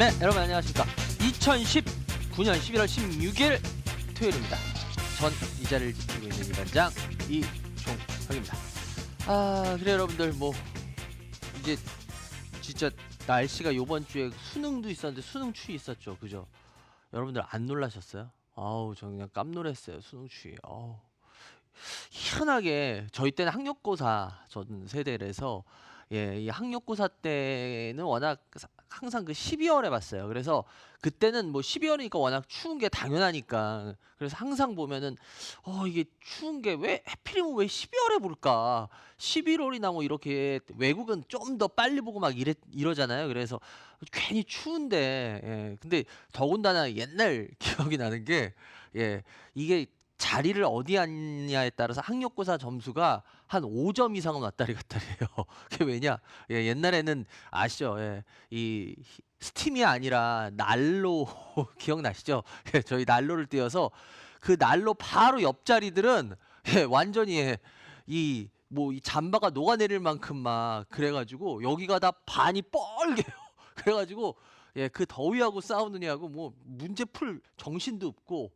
네, 여러분 안녕하십니까. 2019년 11월 16일 토요일입니다. 전 이자를 지키고 있는 이반장 이종혁입니다. 그래 여러분들 뭐 이제 진짜 날씨가 요번 주에 수능도 있었는데 수능 추위 있었죠. 그죠? 여러분들 안 놀라셨어요? 아우, 저 그냥 깜놀했어요. 수능 추위. 아우. 희한하게 저희 때는 학력고사 전 세대라서 이 학력고사 때는 워낙 항상 그 12월에 봤어요. 그래서 그때는 뭐 12월이니까 워낙 추운 게 당연하니까 그래서 항상 보면은 이게 추운 게 왜 하필이면 왜 12월에 볼까? 11월이나 뭐 이렇게 외국은 좀 더 빨리 보고 막 이러잖아요. 그래서 괜히 추운데 근데 더군다나 옛날 기억이 나는 게 이게 자리를 어디 앉냐에 따라서 학력고사 점수가 한 5점 이상은 왔다리 갔다리 해요. 그게 왜냐? 옛날에는 아시죠? 이 스팀이 아니라 난로 기억나시죠? 저희 난로를 띄워서 그 난로 바로 옆자리들은 완전히 이 뭐 이 잠바가 녹아내릴 만큼 막 그래가지고 여기가 다 반이 뻘개요. 그래가지고 그 더위하고 싸우느냐고 뭐 문제 풀 정신도 없고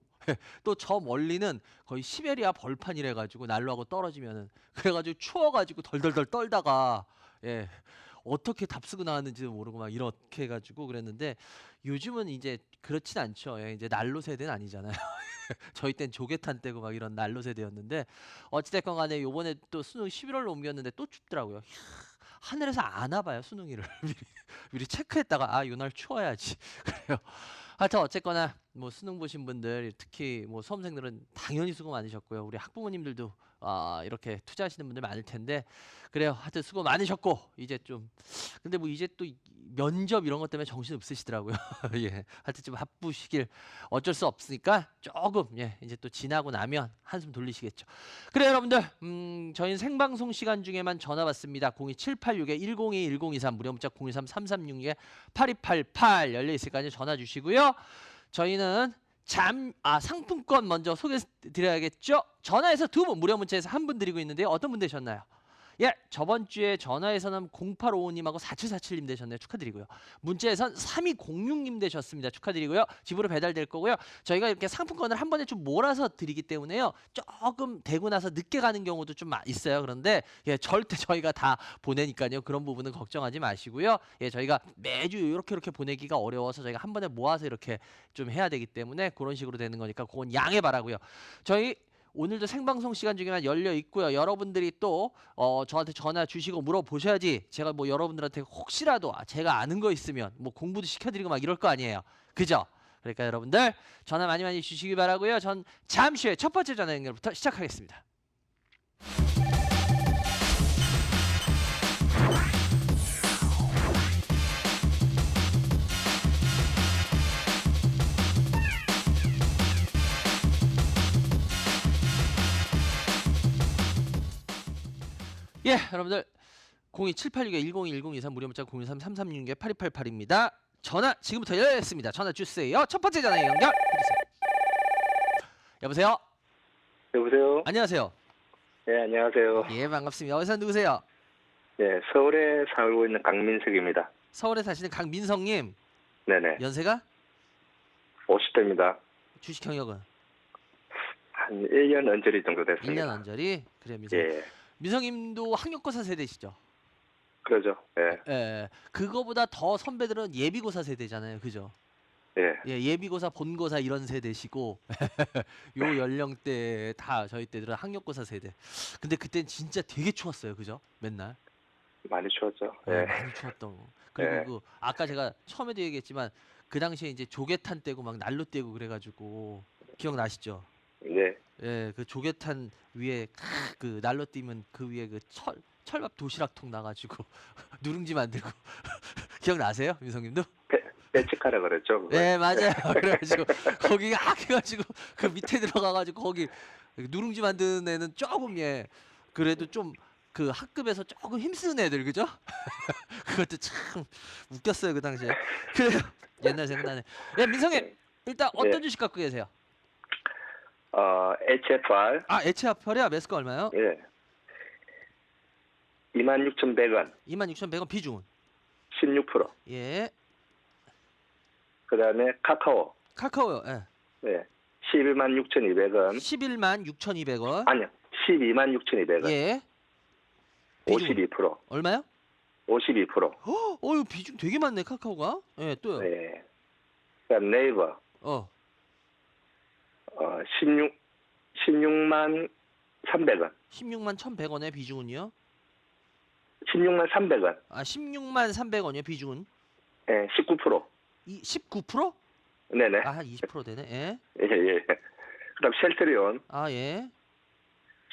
또 저 멀리는 거의 시베리아 벌판이래 가지고 난로하고 떨어지면은 그래가지고 추워가지고 덜덜덜 떨다가 어떻게 답쓰고 나왔는지도 모르고 막 이렇게 해가지고 그랬는데 요즘은 이제 그렇진 않죠. 이제 난로 세대는 아니잖아요. 저희 땐 조개탄 떼고 막 이런 난로 세대였는데 어찌됐건 간에 요번에 또 수능 11월로 옮겼는데 또 춥더라고요. 하늘에서 안 와봐요 수능이를 미리 체크했다가 요날 추워야지 그래요. 하여튼 어쨌거나 뭐 수능 보신 분들 특히 뭐 수험생들은 당연히 수고 많으셨고요. 우리 학부모님들도 이렇게 투자하시는 분들 많을 텐데 그래요. 하여튼 수고 많으셨고 이제 좀 근데 뭐 이제 또 면접 이런 것 때문에 정신 없으시더라고요. 하여튼 좀 바쁘시길 어쩔 수 없으니까 조금 이제 또 지나고 나면 한숨 돌리시겠죠. 그래 여러분들 저희는 생방송 시간 중에만 전화 받습니다. 02786-1021-1023 무료 문자 023-3366-8288 열려 있으니까 전화 주시고요. 저희는 상품권 먼저 소개해 드려야겠죠. 전화해서 2분, 무료 문자에서 1분 드리고 있는데요. 어떤 분 되셨나요? 저번 주에 전화에서는 0855님하고 4747님 되셨네요. 축하드리고요. 문자에선 3206님 되셨습니다. 축하드리고요. 집으로 배달될 거고요. 저희가 이렇게 상품권을 한 번에 좀 몰아서 드리기 때문에요. 조금 되고 나서 늦게 가는 경우도 좀 있어요. 그런데 절대 저희가 다 보내니까요. 그런 부분은 걱정하지 마시고요. 저희가 매주 이렇게 보내기가 어려워서 저희가 한 번에 모아서 이렇게 좀 해야 되기 때문에 그런 식으로 되는 거니까 그건 양해 바라고요. 저희 오늘도 생방송 시간 중에만 열려 있고요. 여러분들이 또 저한테 전화 주시고 물어보셔야지 제가 뭐 여러분들한테 혹시라도 제가 아는 거 있으면 뭐 공부도 시켜드리고 막 이럴 거 아니에요. 그죠? 그러니까 여러분들 전화 많이 주시기 바라고요. 전 잠시 후에 첫 번째 전화 연결부터 시작하겠습니다. 여러분들 02786-101023 무료 문자 023-3366-8288입니다. 전화 지금부터 열렸습니다. 전화 주세요. 첫 번째 전화 연결 해주세요. 여보세요? 여보세요? 안녕하세요. 네, 안녕하세요. 반갑습니다. 어디서 누구세요? 네, 서울에 살고 있는 강민석입니다. 서울에 사시는 강민성님. 네네. 연세가? 50대입니다. 주식 경력은? 한 1년 언저리 정도 됐습니다. 1년 언저리? 그래 민성. 민성님도 학력고사 세대시죠? 그러죠. 그거보다 더 선배들은 예비고사 세대잖아요. 그죠? 예비고사, 본고사 이런 세대시고 요 연령대 다 저희 때들은 학력고사 세대. 근데 그땐 진짜 되게 추웠어요. 그죠? 맨날. 많이 추웠죠. 많이 추웠던 거. 그리고 아까 제가 처음에도 얘기했지만 그 당시에 이제 조개탄 떼고 막 난로 떼고 그래가지고 기억나시죠? 네. 그 조개탄 위에 그 난로 띄면 그 위에 그 철밥 도시락통 나가지고 누룽지 만들고 기억나세요, 민성님도? 빼치카라 그랬죠. 그걸. 네 맞아요. 그래가지고 거기 해가지고 그 밑에 들어가가지고 거기 누룽지 만드는 애는 조금 그래도 좀 그 학급에서 조금 힘쓰는 애들 그죠? 그것도 참 웃겼어요 그 당시에. 그래요. 옛날 생각나네. 민성님 일단 어떤 주식 갖고 계세요? HFR. HFR이야. 매수가 얼마요? 26,100원. 26,100원 비중은? 16%. 그다음에 카카오. 카카오요. 예. 네. 11만 6,200원. 11만 6,200원. 아니요. 12만 6,200원. 예. 비중 52%. 얼마요? 52%. 이거 비중 되게 많네, 카카오가. 예, 또요. 네. 그다음 네이버. 어. 16만 300원. 16만 1,100원의 비중은요? 16만 300원. 아, 16만 300원이요, 비중은. 예, 19%. 19%? 네네. 아, 20% 되네. 예. 예, 예. 그다음 셀트리온 아, 예.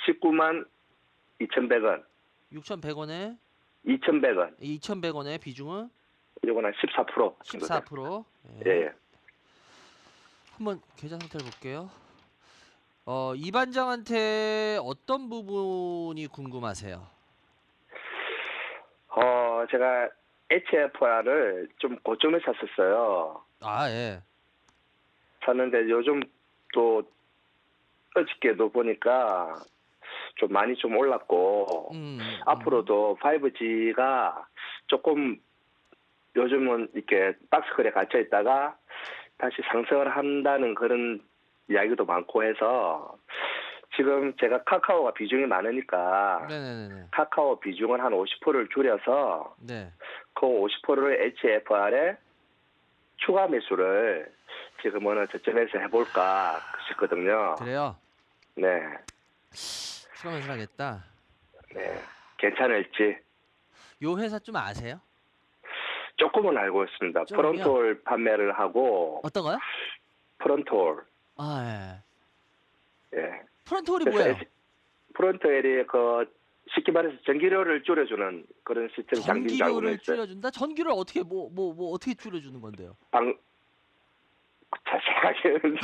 19만 2,100원. 6,100원에 2,100원. 2,100원의 비중은 이거는 14% 정도 돼요. 14%. 예, 예. 예. 한번 계좌 상태를 볼게요. 이 반장한테 어떤 부분이 궁금하세요? 제가 HFR을 좀 고점에 샀었어요. 아, 예. 샀는데 요즘 또 어저께도 보니까 좀 많이 좀 올랐고 앞으로도 5G가 조금 요즘은 이렇게 박스권에 갇혀 있다가 다시 상승을 한다는 그런 이야기도 많고 해서 지금 제가 카카오가 비중이 많으니까 네네네. 카카오 비중을 한 50%를 줄여서 네. 그 50%를 HFR에 추가 매수를 지금 어느 저점에서 해볼까 싶거든요. 그래요. 네, 추가 매수를 하겠다. 네, 괜찮을지 요 회사 좀 아세요? 조금은 알고 있습니다. 조금요? 프론톨 판매를 하고 어떤 거요? 프론톨, 아, 예. 예. 프론트홀이 그래서 뭐예요? 프론톨이 쉽게 말해서 전기료를 줄여주는 그런 시스템 장비인 줄 알고 전기료를 있어요. 줄여준다? 전기를 어떻게 뭐 어떻게 줄여주는 건데요? 자세하게는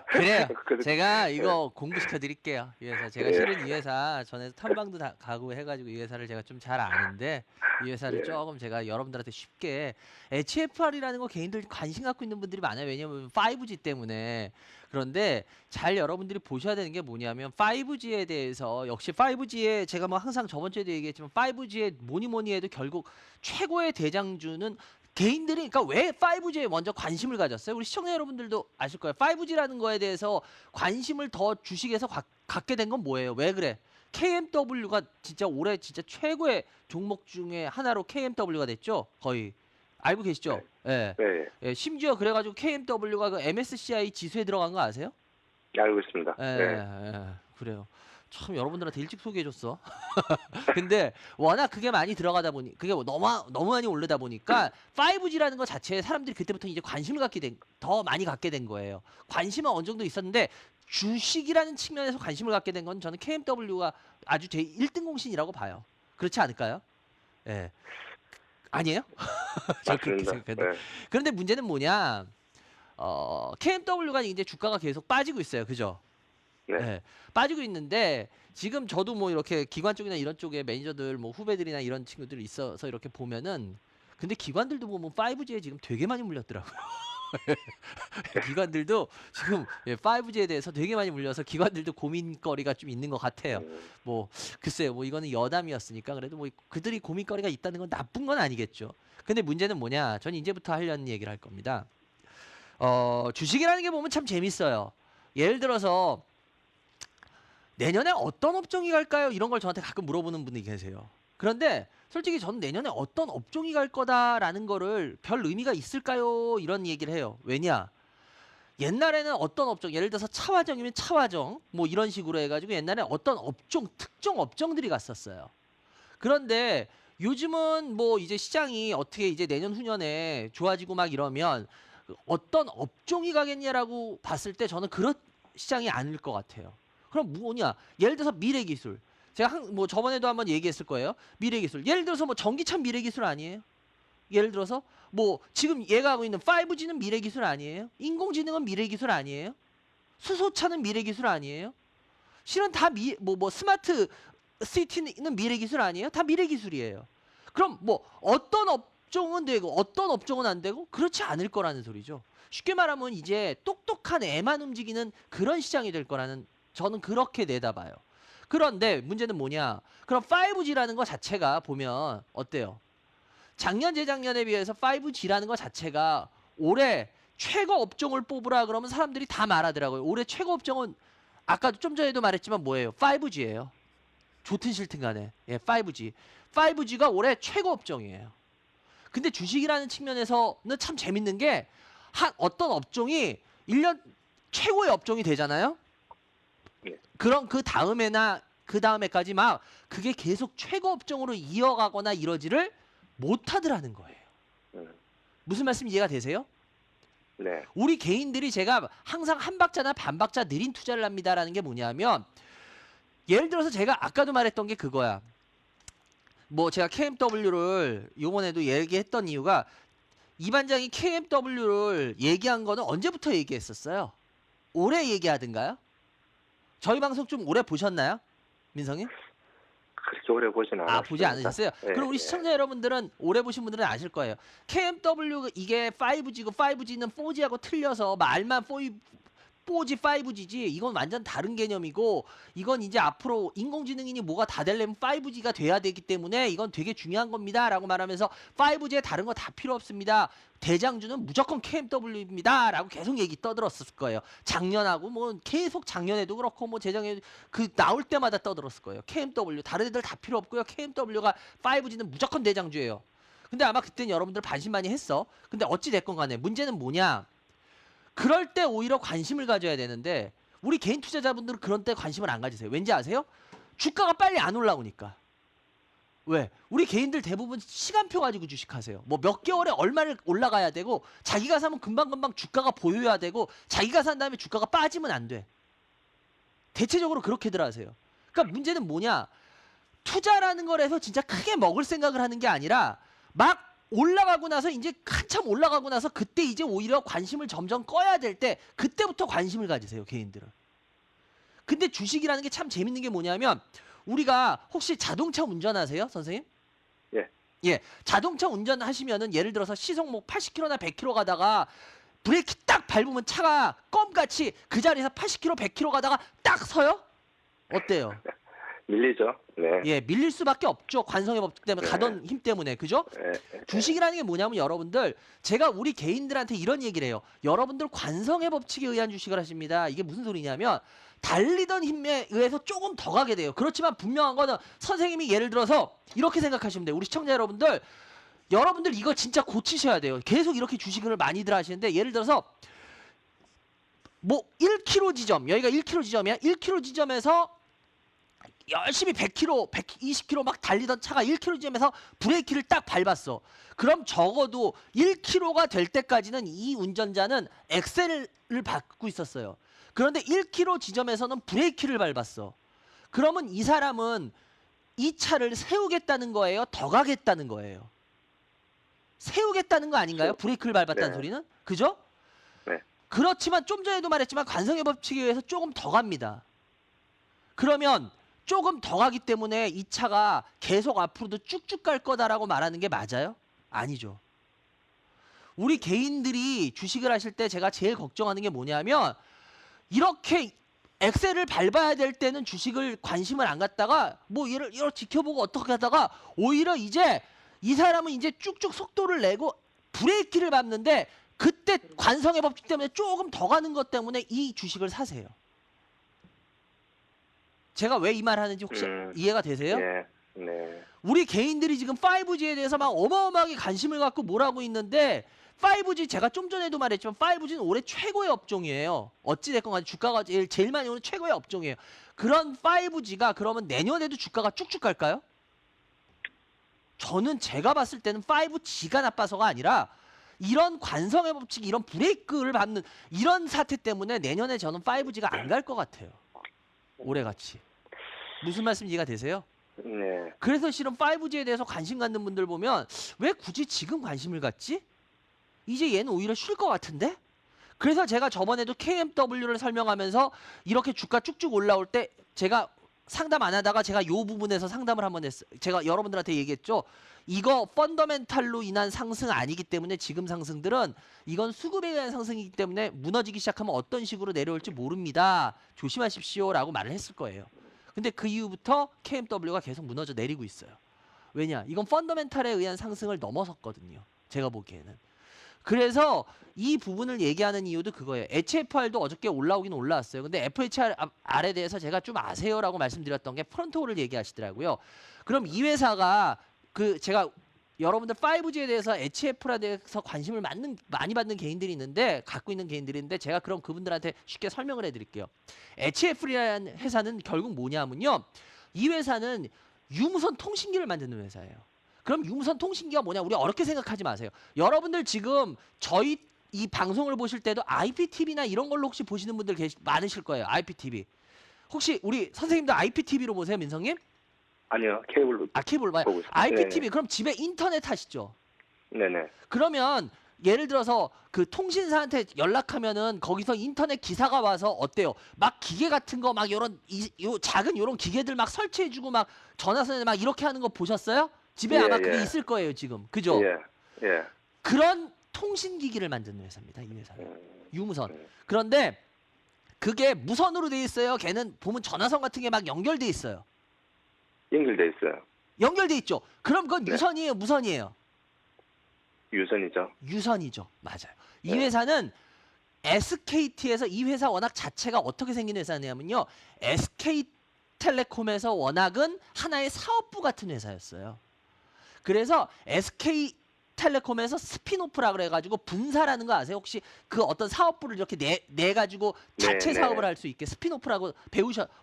그래요. 그- 제가 이거 공부시켜 드릴게요. 이 회사 제가 예. 실은 이 회사 전에 탐방도 다 가고 해가지고 이 회사를 제가 좀 잘 아는데 이 회사를 예. 조금 제가 여러분들한테 쉽게 HFR이라는 거 개인들 관심 갖고 있는 분들이 많아요. 왜냐면 5G 때문에. 그런데 잘 여러분들이 보셔야 되는 게 뭐냐면 5G에 대해서 역시 5G에 제가 뭐 항상 저번 주에도 얘기했지만 5G에 뭐니 해도 결국 최고의 대장주는 개인들이 그러니까 왜 5G에 먼저 관심을 가졌어요? 우리 시청자 여러분들도 아실 거예요. 5G라는 거에 대해서 관심을 더 주식에서 갖게 된 건 뭐예요? 왜 그래? KMW가 진짜 올해 진짜 최고의 종목 중에 하나로 KMW가 됐죠? 거의 알고 계시죠? 예. 네, 예, 심지어 그래가지고 KMW가 그 MSCI 지수에 들어간 거 아세요? 알고 있습니다. 예, 네. 예, 그래요. 참 여러분들한테 일찍 소개해줬어. 근데 워낙 그게 많이 들어가다 보니 그게 뭐 너무 많이 오르다 보니까 5G라는 것 자체에 사람들이 그때부터 이제 관심을 더 많이 갖게 된 거예요. 관심은 어느 정도 있었는데 주식이라는 측면에서 관심을 갖게 된 건 저는 KMW가 아주 제 1등 공신이라고 봐요. 그렇지 않을까요? 예. 아니에요? 저 그렇게 맞습니다. 생각해요. 네. 그런데 문제는 뭐냐? KMW가 이제 주가가 계속 빠지고 있어요. 그죠? 네. 네. 빠지고 있는데 지금 저도 뭐 이렇게 기관 쪽이나 이런 쪽에 매니저들 뭐 후배들이나 이런 친구들이 있어서 이렇게 보면은 근데 기관들도 보면 5G에 지금 되게 많이 물렸더라고요. 기관들도 지금 5G에 대해서 되게 많이 물려서 기관들도 고민거리가 좀 있는 것 같아요. 뭐 글쎄요, 뭐 이거는 여담이었으니까 그래도 뭐 그들이 고민거리가 있다는 건 나쁜 건 아니겠죠. 근데 문제는 뭐냐? 저는 이제부터 하려는 얘기를 할 겁니다. 주식이라는 게 보면 참 재밌어요. 예를 들어서 내년에 어떤 업종이 갈까요? 이런 걸 저한테 가끔 물어보는 분들이 계세요. 그런데 솔직히 저는 내년에 어떤 업종이 갈 거다라는 거를 별 의미가 있을까요? 이런 얘기를 해요. 왜냐? 옛날에는 어떤 업종, 예를 들어서 차화정이면 차화정, 뭐 이런 식으로 해가지고 옛날에 어떤 업종, 특정 업종들이 갔었어요. 그런데 요즘은 뭐 이제 시장이 어떻게 이제 내년 후년에 좋아지고 막 이러면 어떤 업종이 가겠냐라고 봤을 때 저는 그런 시장이 아닐 것 같아요. 그럼 뭐냐? 예를 들어서 미래기술. 제가 뭐 저번에도 한번 얘기했을 거예요. 미래기술. 예를 들어서 뭐 전기차 미래기술 아니에요? 예를 들어서 뭐 지금 얘가 하고 있는 5G는 미래기술 아니에요? 인공지능은 미래기술 아니에요? 수소차는 미래기술 아니에요? 실은 다 뭐 스마트 시티는 미래기술 아니에요? 다 미래기술이에요. 그럼 뭐 어떤 업종은 되고 어떤 업종은 안 되고 그렇지 않을 거라는 소리죠. 쉽게 말하면 이제 똑똑한 애만 움직이는 그런 시장이 될 거라는 저는 그렇게 내다봐요. 그런데 문제는 뭐냐? 그럼 5G라는 거 자체가 보면 어때요? 작년 재작년에 비해서 5G라는 것 자체가 올해 최고 업종을 뽑으라 그러면 사람들이 다 말하더라고요. 올해 최고 업종은 아까도 좀 전에도 말했지만 뭐예요? 5G예요. 좋든 싫든 간에. 예, 5G. 5G가 올해 최고 업종이에요. 근데 주식이라는 측면에서는 참 재밌는 게 한 어떤 업종이 1년 최고의 업종이 되잖아요. 예. 그럼 그 다음에나 그 다음에까지 막 그게 계속 최고 업종으로 이어가거나 이러지를 못하더라는 거예요. 무슨 말씀 이해가 되세요? 네. 우리 개인들이 제가 항상 한 박자나 반 박자 느린 투자를 합니다라는 게 뭐냐면 예를 들어서 제가 아까도 말했던 게 그거야. 뭐 제가 KMW를 요번에도 얘기했던 이유가 이 반장이 KMW를 얘기한 거는 언제부터 얘기했었어요? 올해 얘기하던가요? 저희 방송 좀 오래 보셨나요? 민성이? 그렇게 오래 보진 않았어요. 보지 않으셨어요? 예, 그럼 우리 예. 시청자 여러분들은 오래 보신 분들은 아실 거예요. KMW 이게 5G고 5G는 4G하고 틀려서 말만 4G, 5G지 이건 완전 다른 개념이고 이건 이제 앞으로 인공지능이니 뭐가 다 되려면 5G가 돼야 되기 때문에 이건 되게 중요한 겁니다 라고 말하면서 5G에 다른 거 다 필요 없습니다. 대장주는 무조건 KMW입니다 라고 계속 얘기 떠들었을 거예요. 작년하고 뭐 계속 작년에도 그렇고 뭐 재작년에 그 나올 때마다 떠들었을 거예요. KMW 다른 애들 다 필요 없고요. KMW가 5G는 무조건 대장주예요. 근데 아마 그때는 여러분들 반신반의 했어. 근데 어찌 됐건 간에 문제는 뭐냐, 그럴 때 오히려 관심을 가져야 되는데 우리 개인 투자자분들은 그런 때 관심을 안 가지세요. 왠지 아세요? 주가가 빨리 안 올라오니까. 왜? 우리 개인들 대부분 시간표 가지고 주식하세요. 뭐 몇 개월에 얼마를 올라가야 되고 자기가 사면 금방금방 주가가 보여야 되고 자기가 산 다음에 주가가 빠지면 안 돼. 대체적으로 그렇게들 하세요. 그러니까 문제는 뭐냐? 투자라는 거에서 진짜 크게 먹을 생각을 하는 게 아니라 막 올라가고 나서 이제 한참 올라가고 나서 그때 이제 오히려 관심을 점점 꺼야 될 때 그때부터 관심을 가지세요, 개인들은. 근데 주식이라는 게 참 재밌는 게 뭐냐면 우리가 혹시 자동차 운전하세요, 선생님? 예. 예, 자동차 운전하시면은 예를 들어서 시속 뭐 80km나 100km 가다가 브레이크 딱 밟으면 차가 껌같이 그 자리에서 80km, 100km 가다가 딱 서요? 어때요? 밀리죠. 네. 예, 밀릴 수밖에 없죠. 관성의 법칙 때문에 네. 가던 힘 때문에. 그죠? 예, 예. 주식이라는 게 뭐냐면 여러분들 제가 우리 개인들한테 이런 얘기를 해요. 여러분들 관성의 법칙에 의한 주식을 하십니다. 이게 무슨 소리냐면 달리던 힘에 의해서 조금 더 가게 돼요. 그렇지만 분명한 거는 선생님이 예를 들어서 이렇게 생각하시면 돼요. 우리 시청자 여러분들 이거 진짜 고치셔야 돼요. 계속 이렇게 주식을 많이들 하시는데 예를 들어서 뭐 1km 지점, 여기가 1km 지점이야. 1km 지점에서 열심히 100km, 120km 막 달리던 차가 1km 지점에서 브레이크를 딱 밟았어. 그럼 적어도 1km가 될 때까지는 이 운전자는 엑셀을 밟고 있었어요. 그런데 1km 지점에서는 브레이크를 밟았어. 그러면 이 사람은 이 차를 세우겠다는 거예요? 더 가겠다는 거예요? 세우겠다는 거 아닌가요? 브레이크를 밟았다는 네. 소리는? 그죠? 네. 그렇지만 좀 전에도 말했지만 관성의 법칙에 의해서 조금 더 갑니다. 그러면 조금 더 가기 때문에 이 차가 계속 앞으로도 쭉쭉 갈 거다라고 말하는 게 맞아요? 아니죠. 우리 개인들이 주식을 하실 때 제가 제일 걱정하는 게 뭐냐면 이렇게 엑셀을 밟아야 될 때는 주식을 관심을 안 갖다가 뭐 얘를 이렇게 지켜보고 어떻게 하다가 오히려 이제 이 사람은 이제 쭉쭉 속도를 내고 브레이크를 밟는데 그때 관성의 법칙 때문에 조금 더 가는 것 때문에 이 주식을 사세요. 제가 왜 이 말 하는지 혹시 이해가 되세요? 네. 네. 우리 개인들이 지금 5G에 대해서 막 어마어마하게 관심을 갖고 뭐라고 있는데 5G 제가 좀 전에도 말했지만 5G는 올해 최고의 업종이에요. 어찌됐건 간에 주가가 제일 많이 오는 최고의 업종이에요. 그런 5G가 그러면 내년에도 주가가 쭉쭉 갈까요? 저는 제가 봤을 때는 5G가 나빠서가 아니라 이런 관성의 법칙, 이런 브레이크를 밟는 이런 사태 때문에 내년에 저는 5G가 안 갈 것 같아요. 올해같이. 무슨 말씀 이해가 되세요? 네. 그래서 실은 5G에 대해서 관심 갖는 분들 보면 왜 굳이 지금 관심을 갖지? 이제 얘는 오히려 쉴 것 같은데? 그래서 제가 저번에도 KMW를 설명하면서 이렇게 주가 쭉쭉 올라올 때 제가 상담 안 하다가 제가 요 부분에서 상담을 한번 했어요. 제가 여러분들한테 얘기했죠. 이거 펀더멘탈로 인한 상승 아니기 때문에 지금 상승들은 이건 수급에 의한 상승이기 때문에 무너지기 시작하면 어떤 식으로 내려올지 모릅니다. 조심하십시오 라고 말을 했을 거예요. 근데 그 이후부터 KMW가 계속 무너져 내리고 있어요. 왜냐? 이건 펀더멘탈에 의한 상승을 넘어섰거든요. 제가 보기에는. 그래서 이 부분을 얘기하는 이유도 그거예요. HFR도 어저께 올라오긴 올라왔어요. 근데 FHR에 대해서 제가 좀 아세요라고 말씀드렸던 게 프론트홀을 얘기하시더라고요. 그럼 이 회사가 제가 여러분들 5G에 대해서 HFR에 대해서 관심을 많이 받는 개인들이 있는데 갖고 있는 개인들이 있는데 제가 그럼 그분들한테 쉽게 설명을 해드릴게요. HFR이라는 회사는 결국 뭐냐면요. 이 회사는 유무선 통신기를 만드는 회사예요. 그럼 유무선 통신기가 뭐냐? 우리 어렵게 생각하지 마세요. 여러분들 지금 저희 이 방송을 보실 때도 IPTV나 이런 걸로 혹시 보시는 분들 많으실 거예요. IPTV. 혹시 우리 선생님도 IPTV로 보세요, 민성님? 아니요, 케이블로 케이블 봐요. 보고 있어요. IPTV 그럼 집에 인터넷 하시죠? 네네. 그러면 예를 들어서 그 통신사한테 연락하면은 거기서 인터넷 기사가 와서 어때요? 막 기계 같은 거 막 요런 요 작은 요런 기계들 막 설치해주고 막 전화선에 막 이렇게 하는 거 보셨어요? 집에 예, 아마 그게 예. 있을 거예요 지금, 그죠? 예, 예. 그런 통신기기를 만드는 회사입니다, 이 회사는. 음, 유무선. 그런데 그게 무선으로 돼 있어요. 걔는 보면 전화선 같은 게 막 연결돼 있어요. 연결돼 있어요. 연결돼 있죠. 그럼 그건 네. 유선이에요, 무선이에요? 유선이죠. 유선이죠. 맞아요. 이 네. 회사는 SKT에서 이 회사 워낙 자체가 어떻게 생긴 회사냐면요. SK텔레콤에서 워낙은 하나의 사업부 같은 회사였어요. 그래서 SK텔레콤에서 스피노프라 그래가지고 분사라는 거 아세요? 혹시 그 어떤 사업부를 이렇게 내가지고 자체 네, 사업을 네. 할 수 있게 스피노프라고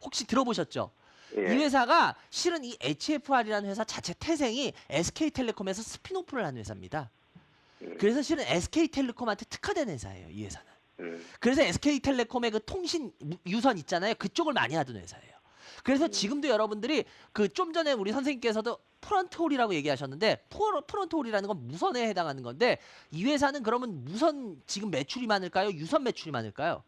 혹시 들어보셨죠? 이 예. 회사가 실은 이 HFR이라는 회사 자체 태생이 SK텔레콤에서 스피노프를 한 회사입니다. 그래서 실은 SK텔레콤한테 특화된 회사예요, 이 회사는. 그래서 SK텔레콤의 그 통신 유선 있잖아요. 그쪽을 많이 하던 회사예요. 그래서 지금도 여러분들이 그 좀 전에 우리 선생님께서도 프론트홀이라고 얘기하셨는데 프론트홀이라는 건 무선에 해당하는 건데 이 회사는 그러면 무선 지금 매출이 많을까요? 유선 매출이 많을까요?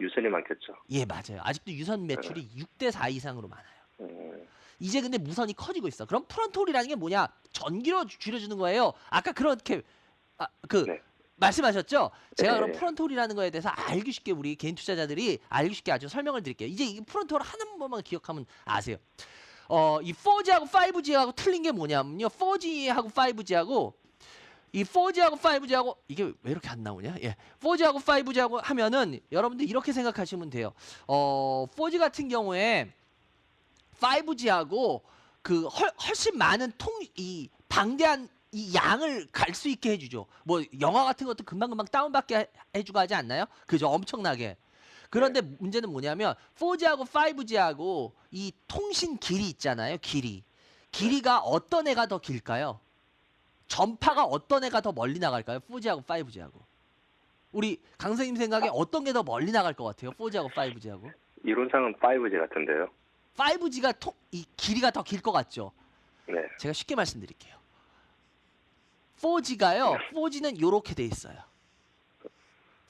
유선이 많겠죠. 예, 맞아요. 아직도 유선 매출이 6대 4 이상으로 많아요. 이제 근데 무선이 커지고 있어. 그럼 프론트홀이라는 게 뭐냐? 전기로 줄여주는 거예요. 아까 그렇게 네. 말씀하셨죠? 제가 그럼 예. 프론트홀이라는 거에 대해서 알기 쉽게 우리 개인 투자자들이 알기 쉽게 아주 설명을 드릴게요. 이제 이 프론트홀 하는 번만 기억하면 아세요. 이 4G하고 5G하고 틀린 게 뭐냐면요. 4G하고 5G하고 이 4G하고 5G하고 이게 왜 이렇게 안 나오냐? 예. 4G하고 5G하고 하면은 여러분들 이렇게 생각하시면 돼요. 4G 같은 경우에 5G하고 그 훨씬 많은 이 방대한 이 양을 갈 수 있게 해주죠. 뭐 영화 같은 것도 금방금방 다운받게 해주고 하지 않나요? 그죠? 엄청나게. 그런데 문제는 뭐냐면 4G하고 5G하고 이 통신 길이 있잖아요. 길이가 어떤 애가 더 길까요? 전파가 어떤 애가 더 멀리 나갈까요? 4G하고 5G하고. 우리 강 선생님 생각에 어떤 게 더 멀리 나갈 것 같아요? 4G하고 5G하고. 이론상은 5G 같은데요. 5G가 이 길이가 더 길 것 같죠? 네. 제가 쉽게 말씀드릴게요. 4G는 요렇게 돼 있어요.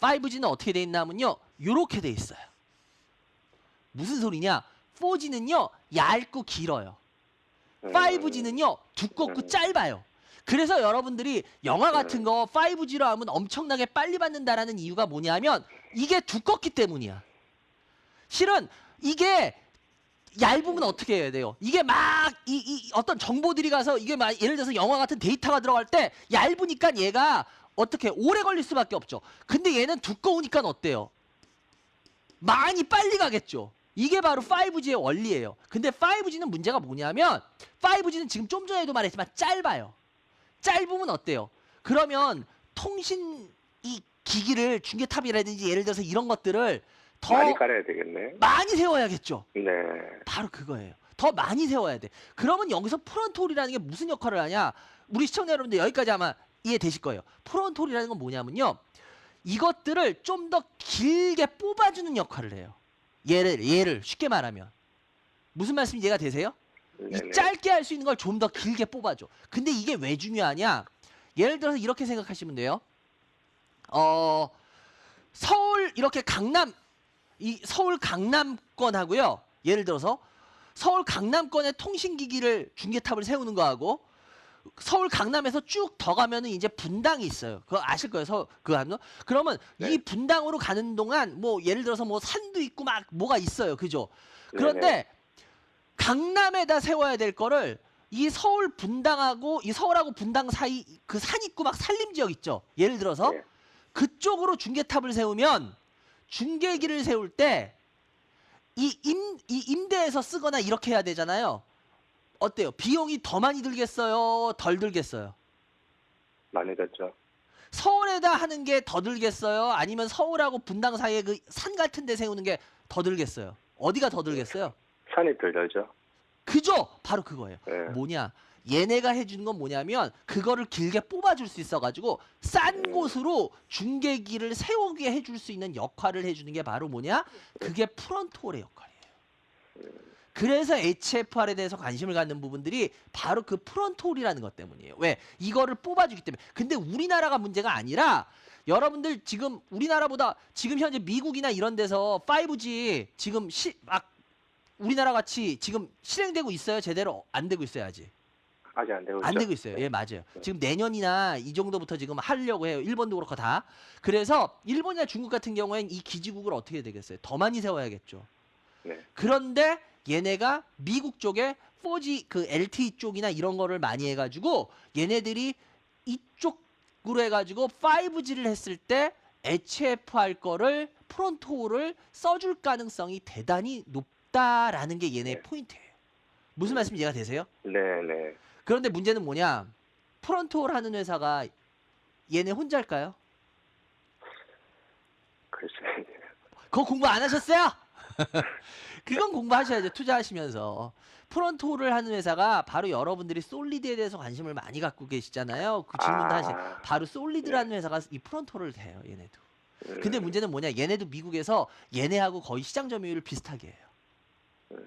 5G는 어떻게 돼 있냐면요. 요렇게 돼 있어요. 무슨 소리냐? 4G는요. 얇고 길어요. 5G는요. 두껍고 짧아요. 그래서 여러분들이 영화 같은 거 5G로 하면 엄청나게 빨리 받는다라는 이유가 뭐냐면 이게 두껍기 때문이야. 실은 이게 얇으면 어떻게 해야 돼요? 이게 막 어떤 정보들이 가서 이게 막 예를 들어서 영화 같은 데이터가 들어갈 때 얇으니까 얘가 어떻게 오래 걸릴 수밖에 없죠. 근데 얘는 두꺼우니까 어때요? 많이 빨리 가겠죠. 이게 바로 5G의 원리예요. 근데 5G는 문제가 뭐냐면 5G는 지금 좀 전에도 말했지만 짧아요. 짧으면 어때요? 그러면 통신 이 기기를 중계탑이라든지 예를 들어서 이런 것들을 더 많이 깔아야 되겠네. 많이 세워야겠죠. 네. 바로 그거예요. 더 많이 세워야 돼. 그러면 여기서 프론트홀이라는 게 무슨 역할을 하냐? 우리 시청자 여러분들 여기까지 아마 이해되실 거예요. 프론트홀이라는 건 뭐냐면요. 이것들을 좀 더 길게 뽑아주는 역할을 해요. 얘를 쉽게 말하면. 무슨 말씀인지 이해가 되세요? 네네. 이 짧게 할 수 있는 걸 좀 더 길게 뽑아줘. 근데 이게 왜 중요하냐? 예를 들어서 이렇게 생각하시면 돼요. 서울 이렇게 서울 강남권하고요. 예를 들어서 서울 강남권에 통신기기를 중계탑을 세우는 거하고 서울 강남에서 쭉 더 가면은 이제 분당이 있어요. 그거 아실 거예요. 그거 하면 그러면 네. 이 분당으로 가는 동안 뭐 예를 들어서 뭐 산도 있고 막 뭐가 있어요. 그죠? 그런데 네네. 강남에다 세워야 될 거를 이 서울 분당하고 이 서울하고 분당 사이 그 산 있고 막 산림 지역 있죠. 예를 들어서 네. 그쪽으로 중계탑을 세우면 중계기를 세울 때 이 임대해서 쓰거나 이렇게 해야 되잖아요. 어때요? 비용이 더 많이 들겠어요? 덜 들겠어요? 많이 됐죠. 서울에다 하는 게 더 들겠어요? 아니면 서울하고 분당 사이에 그 산 같은 데 세우는 게 더 들겠어요? 어디가 더 들겠어요? 산이 들죠. 그죠? 바로 그거예요. 네. 뭐냐? 얘네가 해주는 건 뭐냐면 그거를 길게 뽑아줄 수 있어가지고 싼 곳으로 중계기를 세우게 해줄 수 있는 역할을 해주는 게 바로 뭐냐? 그게 프론트홀의 역할이에요. 그래서 HFR에 대해서 관심을 갖는 부분들이 바로 그 프론트홀이라는 것 때문이에요. 왜? 이거를 뽑아주기 때문에. 근데 우리나라가 문제가 아니라 여러분들 지금 우리나라보다 지금 현재 미국이나 이런 데서 5G 지금 막 우리나라 같이 지금 실행되고 있어요? 제대로 안 되고 있어야지. 아직 안 되고 있죠. 안 되고 있어요. 예, 맞아요. 지금 내년이나 이 정도부터 지금 하려고 해요. 일본도 그렇고 다. 그래서 일본이나 중국 같은 경우엔 이 기지국을 어떻게 해야 되겠어요? 더 많이 세워야겠죠. 네. 그런데 얘네가 미국 쪽에 4G 그 LTE 쪽이나 이런 거를 많이 해가지고 얘네들이 이쪽으로 해가지고 5G를 했을 때 HFR 거를 프론토를 써줄 가능성이 대단히 높다라는 게 얘네의 네. 포인트예요. 무슨 말씀인지 이해가 되세요? 네, 네. 그런데 문제는 뭐냐? 프론토를 하는 회사가 얘네 혼자일까요? 글쎄. 그거 공부 안 하셨어요? 그건 공부하셔야죠. 투자하시면서. 프론토를 하는 회사가 바로 여러분들이 솔리드에 대해서 관심을 많이 갖고 계시잖아요. 그 질문도 하신 바로 솔리드라는 회사가 이 프론토를 해요. 얘네도. 근데 문제는 뭐냐? 얘네도 미국에서 얘네하고 거의 시장 점유율을 비슷하게 해요.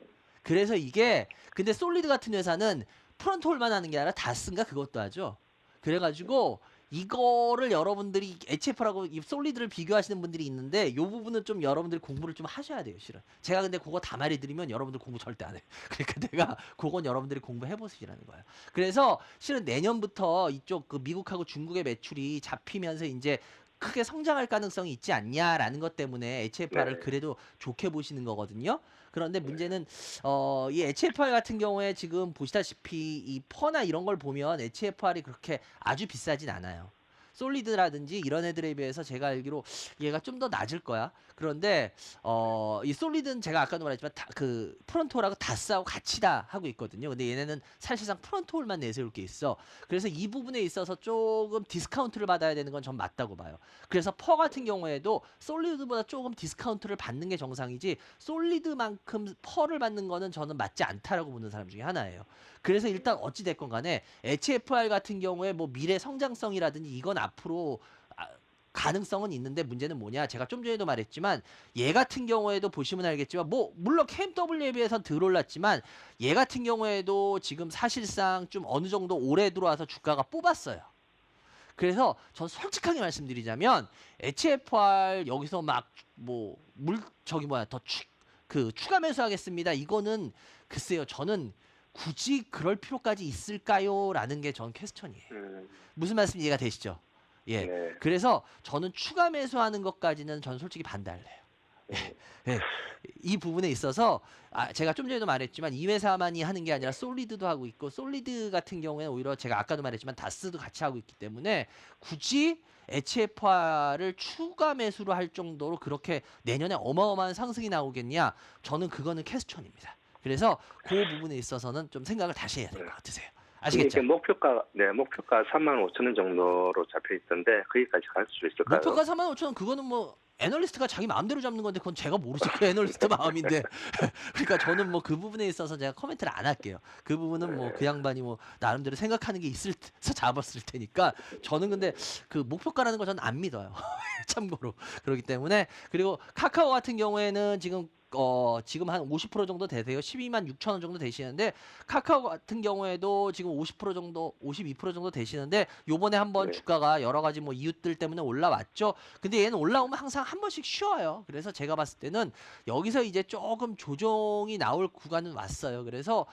그래서 이게 근데 솔리드 같은 회사는 프론트홀만 하는 게 아니라 다스인가 그것도 하죠. 그래가지고 이거를 여러분들이 HF라고 이 솔리드를 비교하시는 분들이 있는데 이 부분은 좀 여러분들이 공부를 좀 하셔야 돼요, 실은. 제가 근데 그거 다 말해드리면 여러분들 공부 절대 안 해요. 그러니까 내가 그건 여러분들이 공부해 보시라는 거예요. 그래서 실은 내년부터 이쪽 그 미국하고 중국의 매출이 잡히면서 이제 크게 성장할 가능성이 있지 않냐라는 것 때문에 HFR을 네. 그래도 좋게 보시는 거거든요. 그런데 문제는 이 HFR 같은 경우에 지금 보시다시피 이 퍼나 이런 걸 보면 HFR이 그렇게 아주 비싸진 않아요. 솔리드라든지 이런 애들에 비해서 제가 알기로 얘가 좀 더 낮을 거야. 그런데 이 솔리드는 제가 아까도 말했지만 그 프론트홀하고 다스하고 같이 다 하고 있거든요. 근데 얘네는 사실상 프론트홀만 내세울 게 있어. 그래서 이 부분에 있어서 조금 디스카운트를 받아야 되는 건 전 맞다고 봐요. 그래서 퍼 같은 경우에도 솔리드보다 조금 디스카운트를 받는 게 정상이지 솔리드만큼 퍼를 받는 거는 저는 맞지 않다라고 보는 사람 중에 하나예요. 그래서 일단 어찌 됐건 간에 HFR 같은 경우에 뭐 미래 성장성이라든지 이건 앞으로 가능성은 있는데 문제는 뭐냐? 제가 좀 전에도 말했지만 얘 같은 경우에도 보시면 알겠지만 뭐 물론 KMW에 비해서는 덜 올랐지만 얘 같은 경우에도 지금 사실상 좀 어느 정도 올해 들어와서 주가가 뽑았어요. 그래서 전 솔직하게 말씀드리자면 HFR 여기서 막 뭐 저기 뭐야 더 추가 매수하겠습니다. 이거는 글쎄요. 저는 굳이 그럴 필요까지 있을까요? 라는 게 전 퀘스천이에요. 무슨 말씀 이해가 되시죠? 예. 네. 그래서 저는 추가 매수하는 것까지는 전 솔직히 반대할래요. 예. 이 부분에 있어서 제가 좀 전에도 말했지만 이 회사만이 하는 게 아니라 솔리드도 하고 있고 솔리드 같은 경우에는 오히려 제가 아까도 말했지만 다스도 같이 하고 있기 때문에 굳이 HFR을 추가 매수로 할 정도로 그렇게 내년에 어마어마한 상승이 나오겠냐? 저는 그거는 퀘스천입니다. 그래서 그 부분에 있어서는 좀 생각을 다시 해야 될 것 같으세요. 아시겠죠? 이게 목표가 35,000원 정도로 잡혀 있던데 거기까지 갈 수 있을까요? 목표가 45,000원 그거는 뭐 애널리스트가 자기 마음대로 잡는 건데 그건 제가 모르지 그 애널리스트 마음인데 그러니까 저는 뭐 그 부분에 있어서 제가 코멘트를 안 할게요. 그 부분은 뭐 그 양반이 뭐 나름대로 생각하는 게 있어서 잡았을 테니까 저는 근데 그 목표가라는 거 저는 안 믿어요. 참고로 그렇기 때문에 그리고 카카오 같은 경우에는 지금 한 50% 정도 되세요. 126,000원 정도 되시는데 카카오 같은 경우에도 지금 50% 정도, 52% 정도 되시는데 요번에 한번 주가가 여러 가지 뭐 이유들 때문에 올라왔죠. 근데 얘는 올라오면 항상 한 번씩 쉬어요. 그래서 제가 봤을 때는 여기서 이제 조금 조정이 나올 구간은 왔어요. 그래서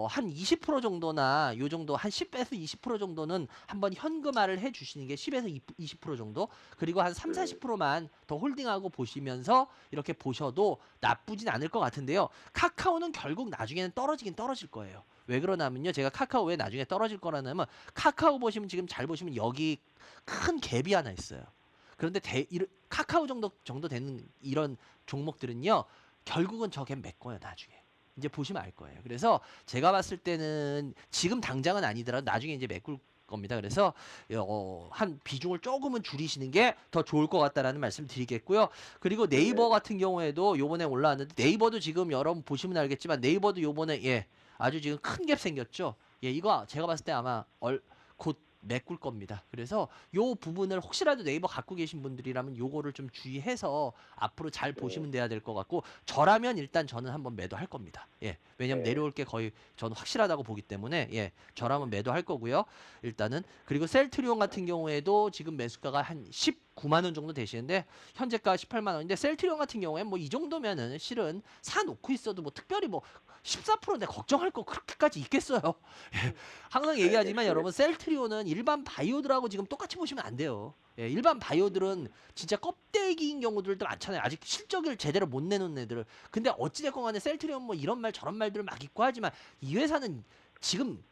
한 20% 정도나 요 정도 한 10에서 20% 정도는 한번 현금화를 해 주시는 게 10에서 20% 정도 그리고 한 3, 40%만 더 홀딩하고 보시면서 이렇게 보셔도 나쁘진 않을 것 같은데요. 카카오는 결국 나중에는 떨어지긴 떨어질 거예요. 왜 그러냐면요. 제가 카카오 왜 나중에 떨어질 거라냐면 카카오 보시면 지금 잘 보시면 여기 큰 갭이 하나 있어요. 그런데 카카오 정도 되는 이런 종목들은요. 결국은 저 갭 메꿔요, 나중에. 이제 보시면 알 거예요. 그래서 제가 봤을 때는 지금 당장은 아니더라도 나중에 이제 메꿀 겁니다. 그래서 한 비중을 조금은 줄이시는 게 더 좋을 것 같다라는 말씀 드리겠고요. 그리고 네이버 같은 경우에도 요번에 올라왔는데 네이버도 지금 여러분 보시면 알겠지만 네이버도 요번에 아주 지금 큰 갭 생겼죠. 이거 제가 봤을 때 아마 곧 메꿀 겁니다. 그래서 요 부분을 혹시라도 네이버 갖고 계신 분들이라면 요거를 좀 주의해서 앞으로 잘 보시면 돼야 될 것 같고 저라면 일단 저는 한번 매도할 겁니다. 왜냐면 네. 내려올 게 거의 저는 확실하다고 보기 때문에 저라면 매도할 거고요. 일단은 그리고 셀트리온 같은 경우에도 지금 매수가가 한 19만 원 정도 되시는데 현재가 18만 원인데 셀트리온 같은 경우에 뭐 이 정도면은 실은 사놓고 있어도 뭐 특별히 뭐 14%인데 걱정할 거 그렇게까지 있겠어요. 항상 얘기하지만 알겠습니다. 여러분 셀트리온은 일반 바이오들하고 지금 똑같이 보시면 안 돼요. 일반 바이오들은 진짜 껍데기인 경우들도 많잖아요. 아직 실적을 제대로 못 내놓은 애들. 근데 어찌됐건 간에 셀트리온 뭐 이런 말 저런 말들을 막 있고 하지만 이 회사는 지금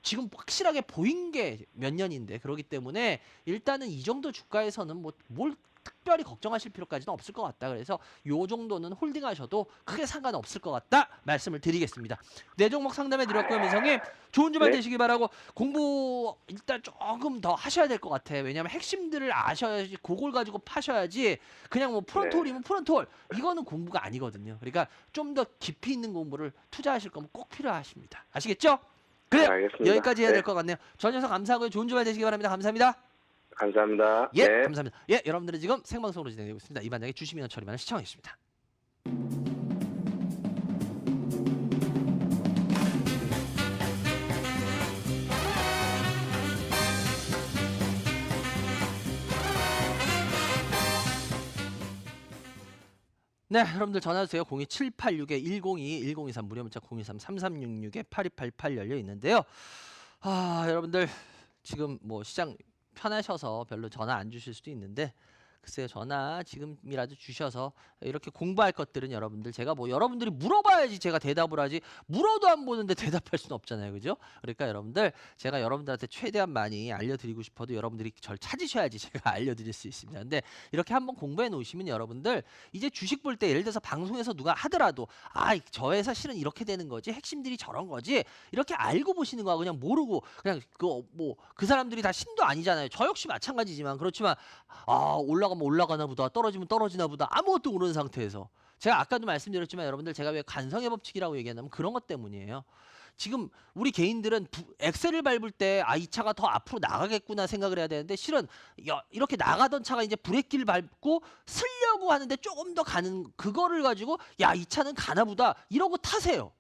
지금 확실하게 보인 게 몇 년인데 그렇기 때문에 일단은 이 정도 주가에서는 뭐 뭘 특별히 걱정하실 필요까지는 없을 것 같다. 그래서 요 정도는 홀딩하셔도 크게 상관없을 것 같다 말씀을 드리겠습니다. 네 종목 상담해 드렸고요, 민성님. 좋은 주말 네. 되시기 바라고 공부 일단 조금 더 하셔야 될 것 같아요. 왜냐하면 핵심들을 아셔야지 그걸 가지고 파셔야지 그냥 뭐 프론트홀이면 프론트홀 이거는 공부가 아니거든요. 그러니까 좀 더 깊이 있는 공부를 투자하실 거면 꼭 필요하십니다. 아시겠죠? 그래요. 알겠습니다. 여기까지 해야 네. 될 것 같네요. 전혀서 감사하고요. 좋은 주말 되시기 바랍니다. 감사합니다. 감사합니다. 네. 감사합니다. 여러분들은 지금 생방송으로 진행되고 있습니다. 이 반장의 주식민원 처리만을 시청하겠습니다. 네, 여러분들 전화주세요. 02786-102, 1023 무료 문자 023-3366-8288 열려 있는데요. 여러분들 지금 뭐 시장 편하셔서 별로 전화 안 주실 수도 있는데 글쎄요, 전화 지금이라도 주셔서 이렇게 공부할 것들은 여러분들 제가 뭐 여러분들이 물어봐야지 제가 대답을 하지 물어도 안 보는데 대답할 수는 없잖아요, 그죠? 그러니까 여러분들 제가 여러분들한테 최대한 많이 알려드리고 싶어도 여러분들이 절 찾으셔야지 제가 알려드릴 수 있습니다. 근데 이렇게 한번 공부해 놓으시면 여러분들 이제 주식 볼 때 예를 들어서 방송에서 누가 하더라도 저 회사 실은 이렇게 되는 거지 핵심들이 저런 거지 이렇게 알고 보시는 거하고 그냥 모르고 그냥 그 사람들이 다 신도 아니잖아요. 저 역시 마찬가지지만 그렇지만 올라가면 올라가나 보다 떨어지면 떨어지나 보다 아무것도 모르는 상태에서 제가 아까도 말씀드렸지만 여러분들 제가 왜 관성의 법칙이라고 얘기하냐면 그런 것 때문이에요. 지금 우리 개인들은 엑셀을 밟을 때 이 차가 더 앞으로 나가겠구나 생각을 해야 되는데 실은 이렇게 나가던 차가 이제 브레이크를 밟고 쓰려고 하는데 조금 더 가는 그거를 가지고 이 차는 가나 보다 이러고 타세요.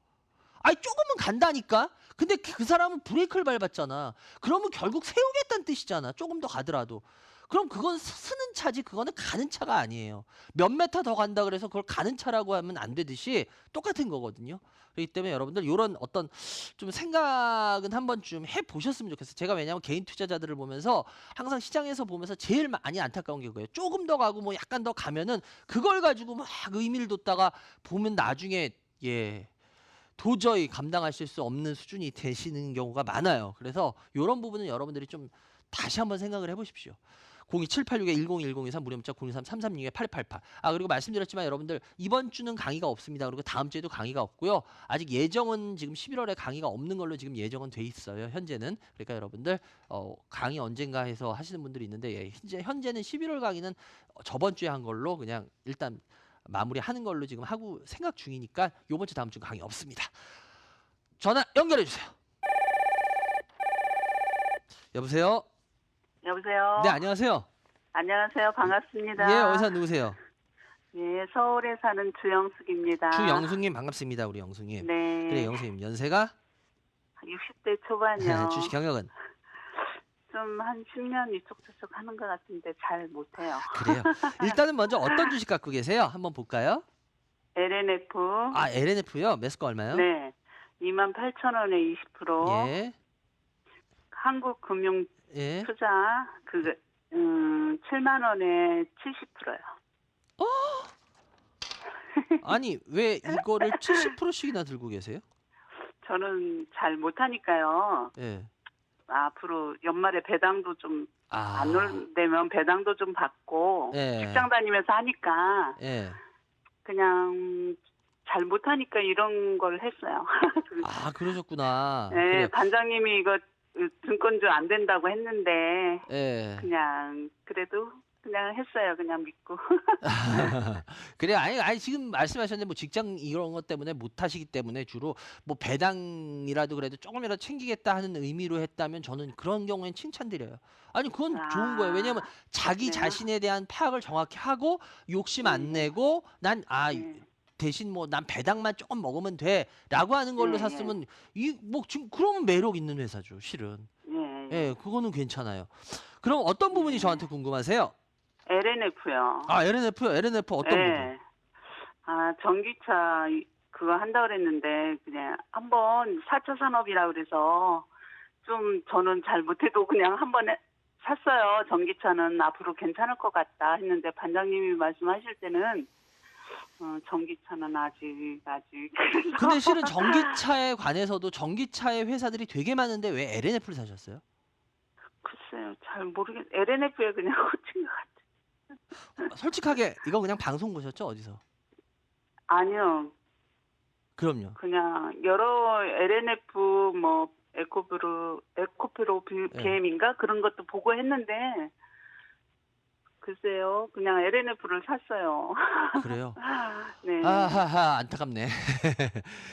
조금은 간다니까. 근데 그 사람은 브레이크를 밟았잖아. 그러면 결국 세우겠다는 뜻이잖아. 조금 더 가더라도. 그럼 그건 쓰는 차지 그거는 가는 차가 아니에요. 몇 메타 더 간다 그래서 그걸 가는 차라고 하면 안 되듯이 똑같은 거거든요. 그렇기 때문에 여러분들 이런 어떤 좀 생각은 한 번쯤 해보셨으면 좋겠어요. 제가 왜냐하면 개인 투자자들을 보면서 항상 시장에서 보면서 제일 많이 안타까운 게 그거예요. 조금 더 가고 뭐 약간 더 가면은 그걸 가지고 막 의미를 뒀다가 보면 나중에 도저히 감당하실 수 없는 수준이 되시는 경우가 많아요. 그래서 이런 부분은 여러분들이 좀 다시 한번 생각을 해보십시오. 02786-10103 무료 문자 023-336-8288 그리고 말씀드렸지만 여러분들 이번 주는 강의가 없습니다. 그리고 다음 주에도 강의가 없고요. 아직 예정은 지금 11월에 강의가 없는 걸로 지금 예정은 돼 있어요. 현재는. 그러니까 여러분들 강의 언젠가 해서 하시는 분들이 있는데 현재는 11월 강의는 저번 주에 한 걸로 그냥 일단 마무리하는 걸로 지금 하고 생각 중이니까 요번 주 다음 주 강의 없습니다. 전화 연결해 주세요. 여보세요? 여보세요. 네, 안녕하세요. 안녕하세요. 반갑습니다. 어디서 누구세요? 예, 서울에 사는 주영숙입니다. 주영숙님 반갑습니다. 우리 영숙님. 네. 그래, 영숙님 연세가 60대 초반이요. 주식 경력은 좀 한 10년 이쪽 저쪽 하는 것 같은데 잘 못해요. 그래요. 일단은 먼저 어떤 주식 갖고 계세요? 한번 볼까요? LNF. LNF요? 매수가 얼마요? 네. 28,000원에 20%. 예. 한국금융투자 예. 7만 원에 70%요. 아니 왜 이거를 70%씩이나 들고 계세요? 저는 잘 못하니까요. 예. 앞으로 연말에 배당도 좀 아. 안 올되면 배당도 좀 받고 예. 직장 다니면서 하니까 예. 그냥 잘 못하니까 이런 걸 했어요. 아, 그러셨구나. 네, 그래요. 반장님이 이거 증권주 안 된다고 했는데 예. 그냥 그래도 그냥 했어요. 그냥 믿고. 그래요. 아니 지금 말씀하셨는데 뭐 직장 이런 것 때문에 못 하시기 때문에 주로 뭐 배당이라도 그래도 조금이라도 챙기겠다 하는 의미로 했다면 저는 그런 경우엔 칭찬드려요. 아니 그건 좋은 거예요. 왜냐하면 자기 네. 자신에 대한 파악을 정확히 하고 욕심 안 내고 난 네. 대신 뭐 난 배당만 조금 먹으면 돼라고 하는 걸로 네, 샀으면 이 뭐 지금 그러면 매력 있는 회사죠, 실은. 네. 예, 그거는 괜찮아요. 그럼 어떤 부분이 저한테 궁금하세요? LNF요. 아, LNF요. LNF 어떤 부분? 네. 아, 전기차 그거 한다 그랬는데 그냥 한번 4차 산업이라 그래서 좀 저는 잘 못해도 그냥 한번 샀어요. 전기차는 앞으로 괜찮을 것 같다 했는데 반장님이 말씀하실 때는 전기차는 아직 그래서 근데 실은 전기차에 관해서도 전기차의 회사들이 되게 많은데 왜 LNF를 사셨어요? 글쎄요. 잘 LNF에 그냥 꽂힌 것 같아요. 솔직하게 이거 그냥 방송 보셨죠? 어디서? 아니요. 그럼요. 그냥 여러 LNF 뭐 에코프로 BM인가 그런 것도 보고 했는데 글쎄요. 그냥 LNF를 샀어요. 그래요. 네. 아하하, 안타깝네.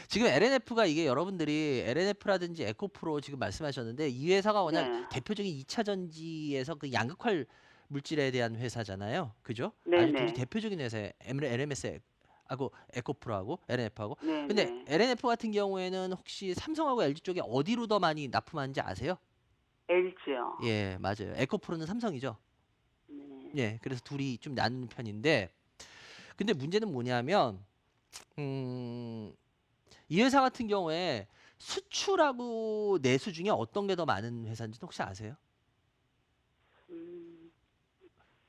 지금 LNF가 이게 여러분들이 LNF라든지 에코프로 지금 말씀하셨는데 이 회사가 워낙 네. 대표적인 2차 전지에서 그 양극화 물질에 대한 회사잖아요. 그죠? 네, 아주 네. 둘이 대표적인 회사예요. LMS하고 에코프로하고 LNF하고. 네. 근데 네. LNF 같은 경우에는 혹시 삼성하고 LG 쪽에 어디로 더 많이 납품하는지 아세요? LG요. 예, 맞아요. 에코프로는 삼성이죠. 네. 예, 그래서 둘이 좀 나누는 편인데, 근데 문제는 뭐냐면, 이 회사 같은 경우에 수출하고 내수 중에 어떤 게 더 많은 회사인지 혹시 아세요?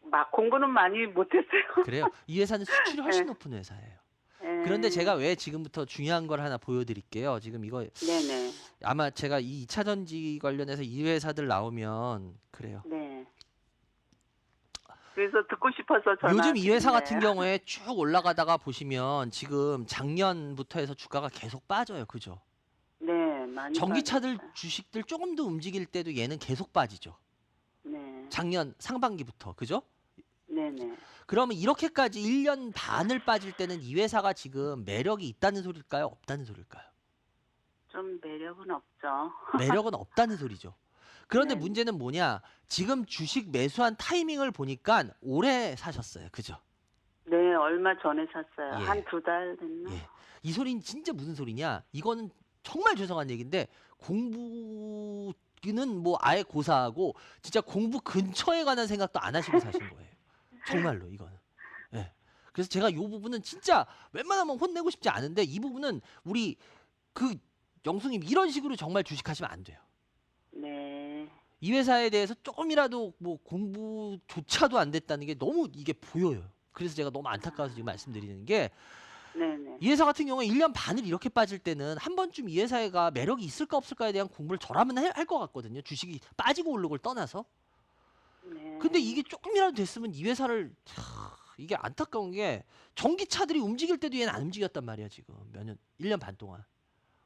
막 공부는 많이 못했어요. 그래요. 이 회사는 수출이 훨씬 네. 높은 회사예요. 네. 그런데 제가 왜 지금부터 중요한 걸 하나 보여드릴게요. 지금 이거 네네. 아마 제가 이 2차 전지 관련해서 이 회사들 나오면 그래요. 네. 그래서 듣고 싶어서 전화. 요즘 이 회사 같은 경우에 쭉 올라가다가 보시면 지금 작년부터 해서 주가가 계속 빠져요. 그죠? 네, 많이. 전기차들 빠졌어요. 주식들 조금 더 움직일 때도 얘는 계속 빠지죠. 네. 작년 상반기부터. 그죠? 네네. 그러면 이렇게까지 1년 반을 빠질 때는 이 회사가 지금 매력이 있다는 소릴까요? 없다는 소릴까요? 좀 매력은 없죠. 매력은 없다는 소리죠. 그런데 네. 문제는 뭐냐? 지금 주식 매수한 타이밍을 보니까 오래 사셨어요. 그죠? 네, 얼마 전에 샀어요. 예. 한 2달 됐나? 예. 이 소리는 진짜 무슨 소리냐? 이거는 정말 죄송한 얘기인데 공부는 뭐 아예 고사하고 진짜 공부 근처에 관한 생각도 안 하시고 사신 거예요. 정말로 이거는. 예. 그래서 제가 이 부분은 진짜 웬만하면 혼내고 싶지 않은데 이 부분은 우리 그 영수님 이런 식으로 정말 주식하시면 안 돼요. 네. 이 회사에 대해서 조금이라도 뭐 공부조차도 안 됐다는 게 너무 이게 보여요. 그래서 제가 너무 안타까워서 지금 말씀드리는 게 네네. 이 회사 같은 경우에 1년 반을 이렇게 빠질 때는 한 번쯤 이 회사가 매력이 있을까 없을까에 대한 공부를 저라면 할 것 같거든요. 주식이 빠지고 오르고를 떠나서. 네. 근데 이게 조금이라도 됐으면 이 회사를 이게 안타까운 게 전기차들이 움직일 때도 얘는 안 움직였단 말이야 지금 몇 년, 1년 반 동안.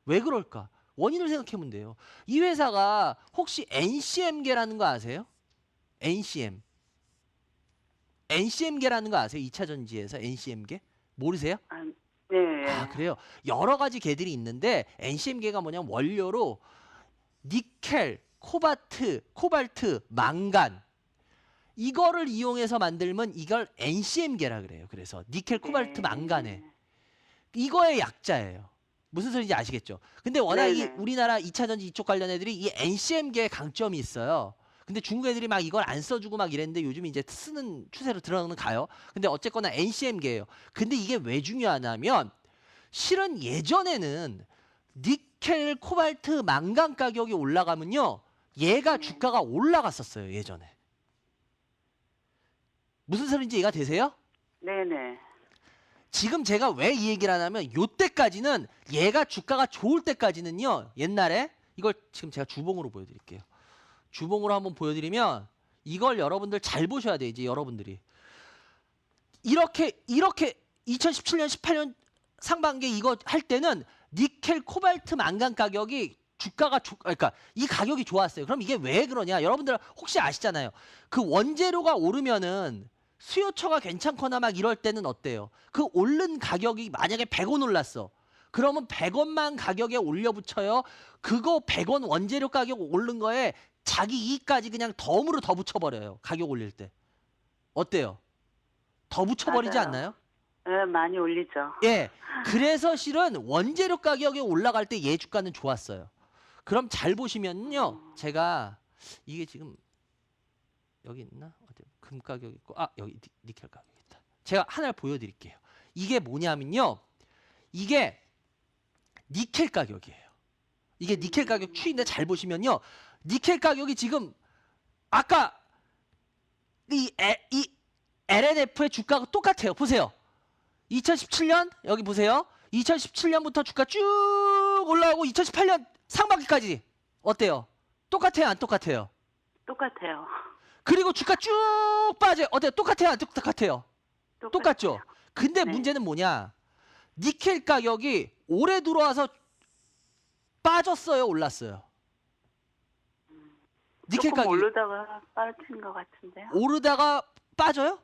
왜 그럴까? 원인을 생각해보면 돼요. 이 회사가 혹시 NCM계라는 거 아세요? NCM. NCM계라는 거 아세요? 2차 전지에서 NCM계? 모르세요? 아, 네. 아, 그래요. 여러 가지 개들이 있는데 NCM계가 뭐냐면 원료로 니켈, 코발트, 망간 이거를 이용해서 만들면 이걸 NCM계라 그래요. 그래서 니켈, 코발트, 망간에 이거의 약자예요. 무슨 소리인지 아시겠죠? 근데 워낙 이 네네. 우리나라 2차 전지 이쪽 관련 애들이 이 NCM계에 강점이 있어요. 근데 중국 애들이 막 이걸 안 써주고 막 이랬는데 요즘 이제 쓰는 추세로 들어가는 가요. 근데 어쨌거나 NCM계예요. 근데 이게 왜 중요하냐면 실은 예전에는 니켈, 코발트, 망간 가격이 올라가면요. 얘가 주가가 올라갔었어요. 예전에. 무슨 소리인지 이해가 되세요? 네네. 지금 제가 왜 이 얘기를 하냐면 요때까지는 얘가 주가가 좋을 때까지는요. 옛날에 이걸 지금 제가 주봉으로 보여드릴게요. 주봉으로 한번 보여드리면 이걸 여러분들 잘 보셔야 돼요. 이제 여러분들이 이렇게 2017년 18년 상반기 이거 할 때는 니켈 코발트 망간 가격이 주가가 그러니까 이 가격이 좋았어요. 그럼 이게 왜 그러냐? 여러분들 혹시 아시잖아요. 그 원재료가 오르면은 수요처가 괜찮거나 막 이럴 때는 어때요? 그 오른 가격이 만약에 100원 올랐어. 그러면 100원만 가격에 올려 붙여요. 그거 100원 원재료 가격 오른 거에 자기 이익까지 그냥 덤으로 더 붙여버려요. 가격 올릴 때. 어때요? 더 붙여버리지 맞아요. 않나요? 네, 많이 올리죠. 예. 그래서 실은 원재료 가격이 올라갈 때 얘 주가는 좋았어요. 그럼 잘 보시면요. 제가 이게 지금 여기 있나? 어디 금 가격 있고 여기 니켈 가격 있다. 제가 하나를 보여드릴게요. 이게 뭐냐면요. 이게 니켈 가격이에요. 이게 니켈 가격 추인데 잘 보시면요. 니켈 가격이 지금 아까 이 LNF의 주가가 똑같아요. 보세요. 2017년 여기 보세요. 2017년부터 주가 쭉 올라오고 2018년 상반기까지 어때요? 똑같아요, 안 똑같아요? 똑같아요. 그리고 주가 쭉 빠져요. 어때요? 똑같아요, 안 똑같아요? 똑같죠? 근데 네. 문제는 뭐냐? 니켈 가격이 올해 들어와서 빠졌어요, 올랐어요? 니켈 조금 가격이 오르다가 빠진 것 같은데요. 오르다가 빠져요?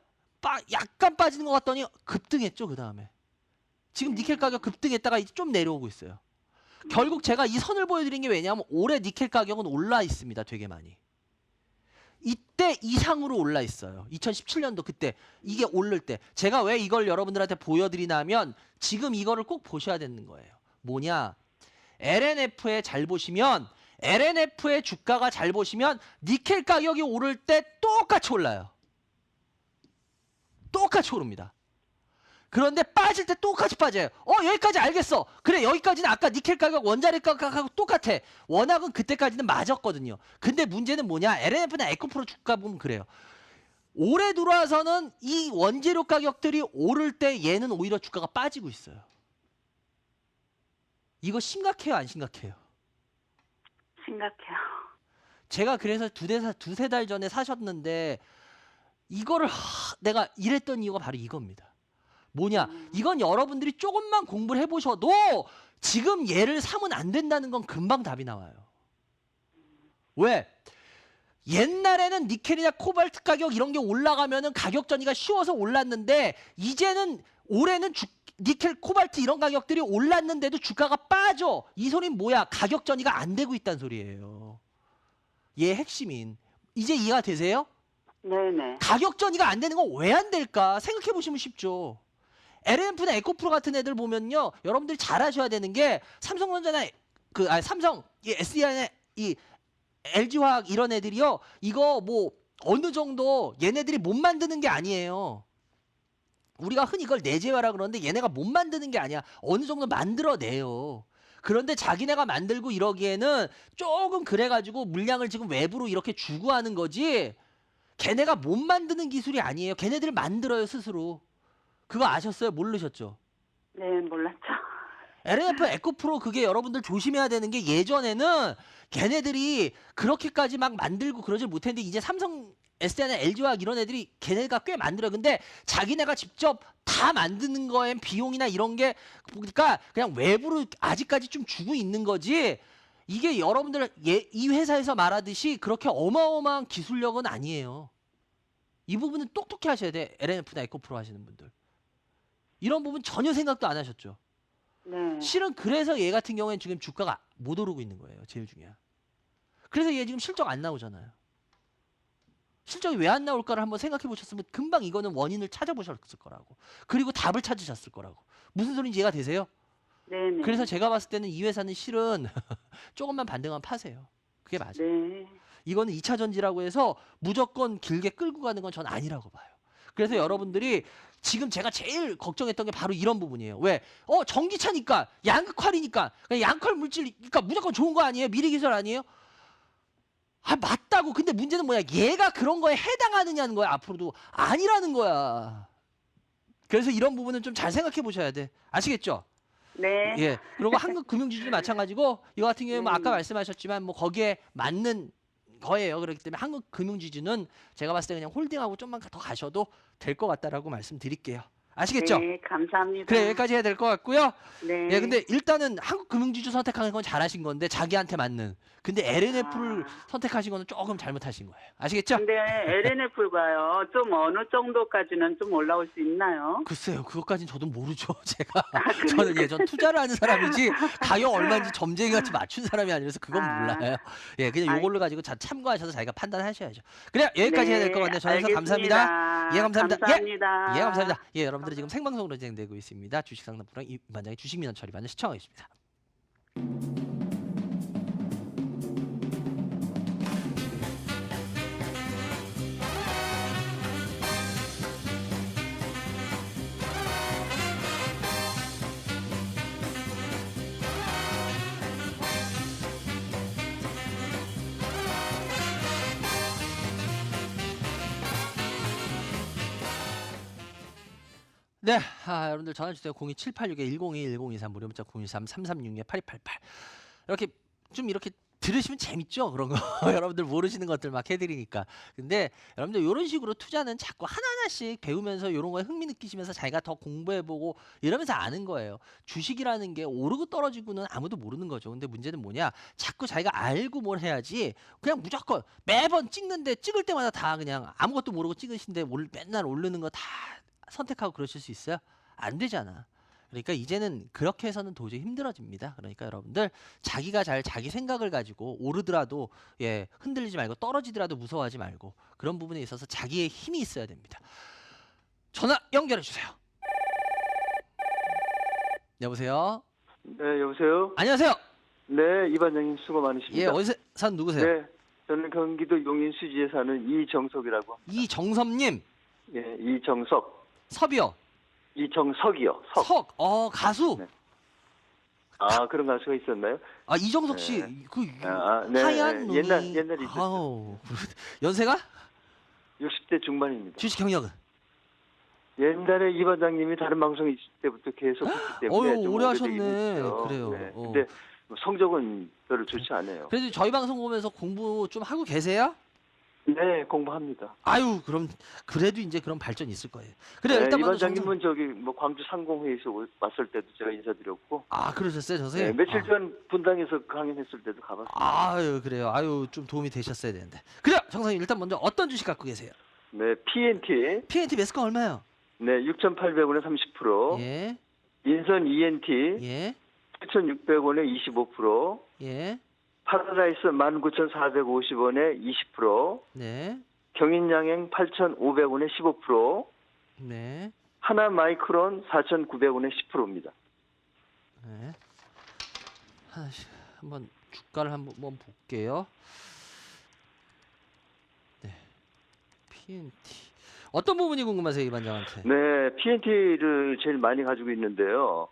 약간 빠지는 것 같더니 급등했죠, 그 다음에. 지금 니켈 가격 급등했다가 이제 좀 내려오고 있어요. 결국 제가 이 선을 보여드린 게 왜냐하면 올해 니켈 가격은 올라 있습니다, 되게 많이. 이때 이상으로 올라 있어요. 2017년도 그때 이게 오를 때. 제가 왜 이걸 여러분들한테 보여드리냐면 지금 이거를 꼭 보셔야 되는 거예요. 뭐냐? LNF에 잘 보시면 LNF의 주가가 잘 보시면 니켈 가격이 오를 때 똑같이 올라요. 똑같이 오릅니다. 그런데 빠질 때 똑같이 빠져요. 여기까지 알겠어. 그래, 여기까지는 아까 니켈 가격, 원자력 가격하고 똑같아. 워낙은 그때까지는 맞았거든요. 근데 문제는 뭐냐? LNF나 에코프로 주가 보면 그래요. 올해 들어와서는 이 원재료 가격들이 오를 때 얘는 오히려 주가가 빠지고 있어요. 이거 심각해요, 안 심각해요? 심각해요. 제가 그래서 두세 달 전에 사셨는데 이거를 내가 이랬던 이유가 바로 이겁니다. 뭐냐? 이건 여러분들이 조금만 공부를 해보셔도 지금 얘를 사면 안 된다는 건 금방 답이 나와요. 왜? 옛날에는 니켈이나 코발트 가격 이런 게 올라가면은 가격 전이가 쉬워서 올랐는데 이제는 올해는 니켈, 코발트 이런 가격들이 올랐는데도 주가가 빠져. 이 소리는 뭐야? 가격 전이가 안 되고 있다는 소리예요. 얘 핵심인. 이제 이해가 되세요? 네네. 가격 전이가 안 되는 건 왜 안 될까? 생각해 보시면 쉽죠. LNF나 에코프로 같은 애들 보면요, 여러분들이 잘 아셔야 되는 게 삼성전자나 삼성, SDI나 이 LG화학 이런 애들이요, 이거 뭐 어느 정도 얘네들이 못 만드는 게 아니에요. 우리가 흔히 이걸 내재화라 그러는데 얘네가 못 만드는 게 아니야. 어느 정도 만들어내요. 그런데 자기네가 만들고 이러기에는 조금 그래가지고 물량을 지금 외부로 이렇게 주고 하는 거지. 걔네가 못 만드는 기술이 아니에요. 걔네들 만들어요, 스스로. 그거 아셨어요? 모르셨죠? 네, 몰랐죠. LNF 에코프로 그게 여러분들 조심해야 되는 게 예전에는 걔네들이 그렇게까지 막 만들고 그러질 못했는데 이제 삼성, SDI나 LG화학 이런 애들이 걔네가 꽤 만들어요. 근데 자기네가 직접 다 만드는 거엔 비용이나 이런 게 보니까 그냥 외부로 아직까지 좀 주고 있는 거지. 이게 여러분들 이 회사에서 말하듯이 그렇게 어마어마한 기술력은 아니에요. 이 부분은 똑똑히 하셔야 돼. LNF나 에코프로 하시는 분들. 이런 부분 전혀 생각도 안 하셨죠. 네. 실은 그래서 얘 같은 경우에는 지금 주가가 못 오르고 있는 거예요. 제일 중요한. 그래서 얘 지금 실적 안 나오잖아요. 실적이 왜 안 나올까를 한번 생각해 보셨으면 금방 이거는 원인을 찾아보셨을 거라고. 그리고 답을 찾으셨을 거라고. 무슨 소리인지 이해가 되세요? 네네. 그래서 제가 봤을 때는 이 회사는 실은 조금만 반등하면 파세요. 그게 맞아요. 네. 이거는 2차 전지라고 해서 무조건 길게 끌고 가는 건 전 아니라고 봐요. 그래서 여러분들이 지금 제가 제일 걱정했던 게 바로 이런 부분이에요. 왜? 전기차니까, 양극활이니까, 양극활 물질이니까 무조건 좋은 거 아니에요? 미래 기술 아니에요? 맞다고. 근데 문제는 뭐야? 얘가 그런 거에 해당하느냐는 거야, 앞으로도. 아니라는 거야. 그래서 이런 부분은 좀 잘 생각해 보셔야 돼. 아시겠죠? 네. 예. 그리고 한국금융지주도 마찬가지고 이거 같은 경우에 뭐 아까 말씀하셨지만 뭐 거기에 맞는 거예요. 그렇기 때문에 한국금융지주는 제가 봤을 때 그냥 홀딩하고 좀만 더 가셔도 될 것 같다라고 말씀드릴게요. 아시겠죠? 네, 감사합니다. 그래 여기까지 해야 될 것 같고요. 네. 예, 근데 일단은 한국금융지주 선택하는 건 잘하신 건데 자기한테 맞는. 근데 LNF를 선택하신 거는 조금 잘못하신 거예요. 아시겠죠? 근데 LNF가요, 좀 어느 정도까지는 좀 올라올 수 있나요? 글쎄요, 그것까진 저도 모르죠. 제가 저는 예전 투자를 하는 사람이지 가격 얼마인지 점쟁이 같이 맞춘 사람이 아니라서 그건 몰라요. 예, 그냥 요걸로 가지고 참고하셔서 자기가 판단하셔야죠. 그래요, 여기까지 해야 될 것 같네요. 전화주셔서 감사합니다. 예, 감사합니다. 감사합니다. 예, 감사합니다. 예, 여러분들이 지금 생방송으로 진행되고 있습니다. 주식상담부랑 이반장의 주식민원 처리반을 시청하고 있습니다. 네, 여러분들 전화 주세요. 02786-102-1023 무료 문자 013-336-8288 이렇게 좀 이렇게 들으시면 재밌죠? 그런 거 여러분들 모르시는 것들 막 해드리니까. 근데 여러분들 이런 식으로 투자는 자꾸 하나하나씩 배우면서 이런 거에 흥미 느끼시면서 자기가 더 공부해보고 이러면서 아는 거예요. 주식이라는 게 오르고 떨어지고는 아무도 모르는 거죠. 근데 문제는 뭐냐? 자꾸 자기가 알고 뭘 해야지 그냥 무조건 매번 찍을 때마다 다 그냥 아무것도 모르고 찍으신데 맨날 오르는 거 다 선택하고 그러실 수 있어요? 안 되잖아. 그러니까 이제는 그렇게 해서는 도저히 힘들어집니다. 그러니까 여러분들 자기가 자기 생각을 가지고 오르더라도 예 흔들리지 말고 떨어지더라도 무서워하지 말고 그런 부분에 있어서 자기의 힘이 있어야 됩니다. 전화 연결해 주세요. 여보세요. 네, 여보세요? 안녕하세요. 네, 이반장님 수고 많으십니다. 예, 어디서 산 누구세요? 네, 저는 경기도 용인 수지에 사는 이정석이라고 합니다. 이정섭님. 예, 이정석. 섭이요. 이정석이요. 석. 가수. 네. 아, 그런 가수가 있었나요? 아 이정석 씨, 네. 그 네, 하얀 네. 눈이. 옛날에 있었죠. 아우, 연세가? 60대 중반입니다. 주식 경력은? 옛날에 이반장님이 다른 방송에 있을 때부터 계속 했기 때문에 어유 좀 오래 오래되긴 하셨네. 했죠. 그래요. 네, 근데 성적은 별로 좋지 않아요. 그래도 저희 방송 보면서 공부 좀 하고 계세요? 네, 공부합니다. 아유, 그럼 그래도 이제 그런 발전이 있을 거예요. 그래 네, 일단 먼저 이반장님은 저기 뭐 광주 상공회의소 왔을 때도 제가 인사드렸고, 그러셨어요, 네, 선생님? 며칠 전 분당에서 강연했을 때도 가봤어요. 아유, 그래요. 아유, 좀 도움이 되셨어야 되는데. 그래요, 정선님 일단 먼저 어떤 주식 갖고 계세요? 네, PNT. PNT 매스가 얼마요? 네, 6,800원에 30%. 예, 인선 ENT. 예, 7,600원에 25%. 예, 파라다이스 19,450원에 20%. 네, 경인양행 8,500원에 15%. 네, 하나 마이크론 4,900원에 10%입니다. 네. 하나씩 한번 주가를 한번 볼게요. 네, PNT 어떤 부분이 궁금하세요, 이 반장한테? 네, PNT를 제일 많이 가지고 있는데요.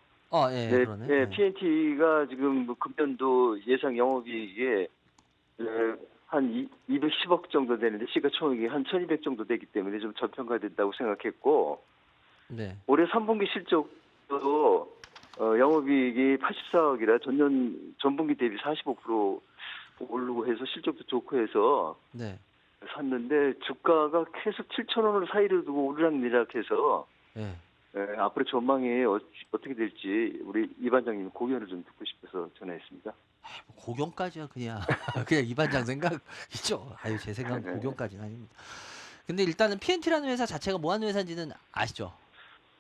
예, 네, 그러네. 네, PNT가 지금 뭐 금년도 예상 영업이익에 한 210억 정도 되는데 시가총액이 한 1,200 정도 되기 때문에 좀 저평가된다고 생각했고 네, 올해 3분기 실적도 영업이익이 84억이라 전분기 대비 45% 오르고 해서 실적도 좋고 해서 네, 샀는데 주가가 계속 7,000원을 사이로 두고 오르락내리락해서 네. 앞으로 전망이 어떻게 될지 우리 이 반장님 고견을 좀 듣고 싶어서 전화했습니다. 고경까지야 그냥 그냥 이 반장 생각이죠. 아유 제 생각은 고경까지는 아닙니다. 근데 일단은 PNT라는 회사 자체가 뭐 하는 회사인지는 아시죠?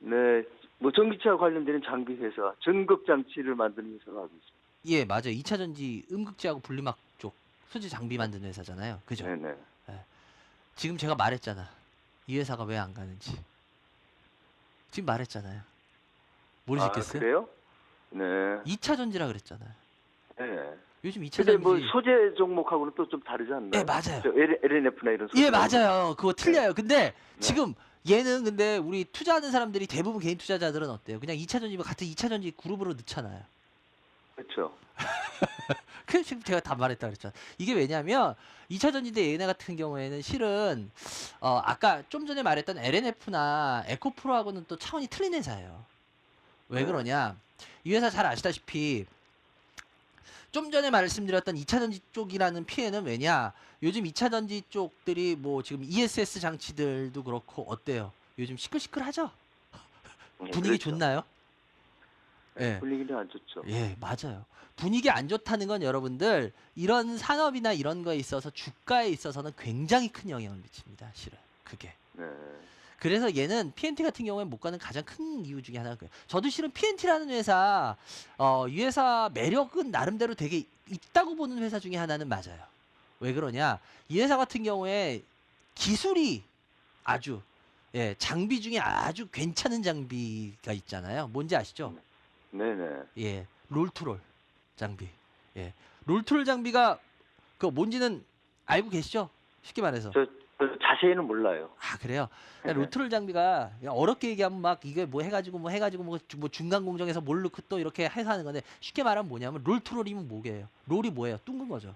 네, 뭐 전기차 관련되는 장비 회사, 전극 장치를 만드는 회사가 하고 있습니다. 예, 맞아요. 2차 전지 음극재하고 분리막 쪽 소재 장비 만드는 회사잖아요. 그죠? 네네. 지금 제가 말했잖아. 이 회사가 왜 안 가는지. 지금 말했잖아요. 모르시겠어요? 그래요? 네. 2차 전지라 그랬잖아요. 네. 요즘 2차 근데 전지. 뭐 소재 종목하고는 또 좀 다르지 않나요? 예, 맞아요. LNF나 이런 소재. 예, 맞아요. 그거 틀려요. 근데 네. 지금 얘는 근데 우리 투자하는 사람들이 대부분 개인 투자자들은 어때요? 그냥 2차 전지 같은 2차 전지 그룹으로 넣잖아요. 그렇죠. 그 지금 제가 다 말했다 그랬잖아. 이게 왜냐면 2차 전지대 얘네 같은 경우에는 실은 아까 좀 전에 말했던 LNF나 에코프로하고는 또 차원이 틀린 회사예요. 왜 네. 그러냐? 이 회사 잘 아시다시피 좀 전에 말씀드렸던 2차 전지 쪽이라는 피해는 왜냐? 요즘 2차 전지 쪽들이 뭐 지금 ESS 장치들도 그렇고 어때요? 요즘 시끌시끌하죠? 분위기 그렇죠. 좋나요? 예. 분위기는 안 좋죠. 예, 맞아요. 분위기 안 좋다는 건 여러분들 이런 산업이나 이런 거에 있어서 주가에 있어서는 굉장히 큰 영향을 미칩니다. 실은 그게. 네. 그래서 얘는 PNT 같은 경우에 못 가는 가장 큰 이유 중에 하나가 그래요. 저도 실은 PNT라는 회사 이 회사 매력은 나름대로 되게 있다고 보는 회사 중에 하나는 맞아요. 왜 그러냐? 이 회사 같은 경우에 기술이 아주 장비 중에 아주 괜찮은 장비가 있잖아요. 뭔지 아시죠? 네네. 예, 롤투롤 장비. 예, 롤투롤 장비가 그 뭔지는 알고 계시죠? 쉽게 말해서. 저 자세히는 몰라요. 아 그래요? 네. 롤투롤 장비가 그냥 어렵게 얘기하면 막 이게 뭐 해가지고 뭐 중간 공정에서 뭘 넣고 또 이렇게 해서 하는 건데 쉽게 말하면 뭐냐면 롤투롤이면 뭐게요? 롤이 뭐예요? 둥근 거죠.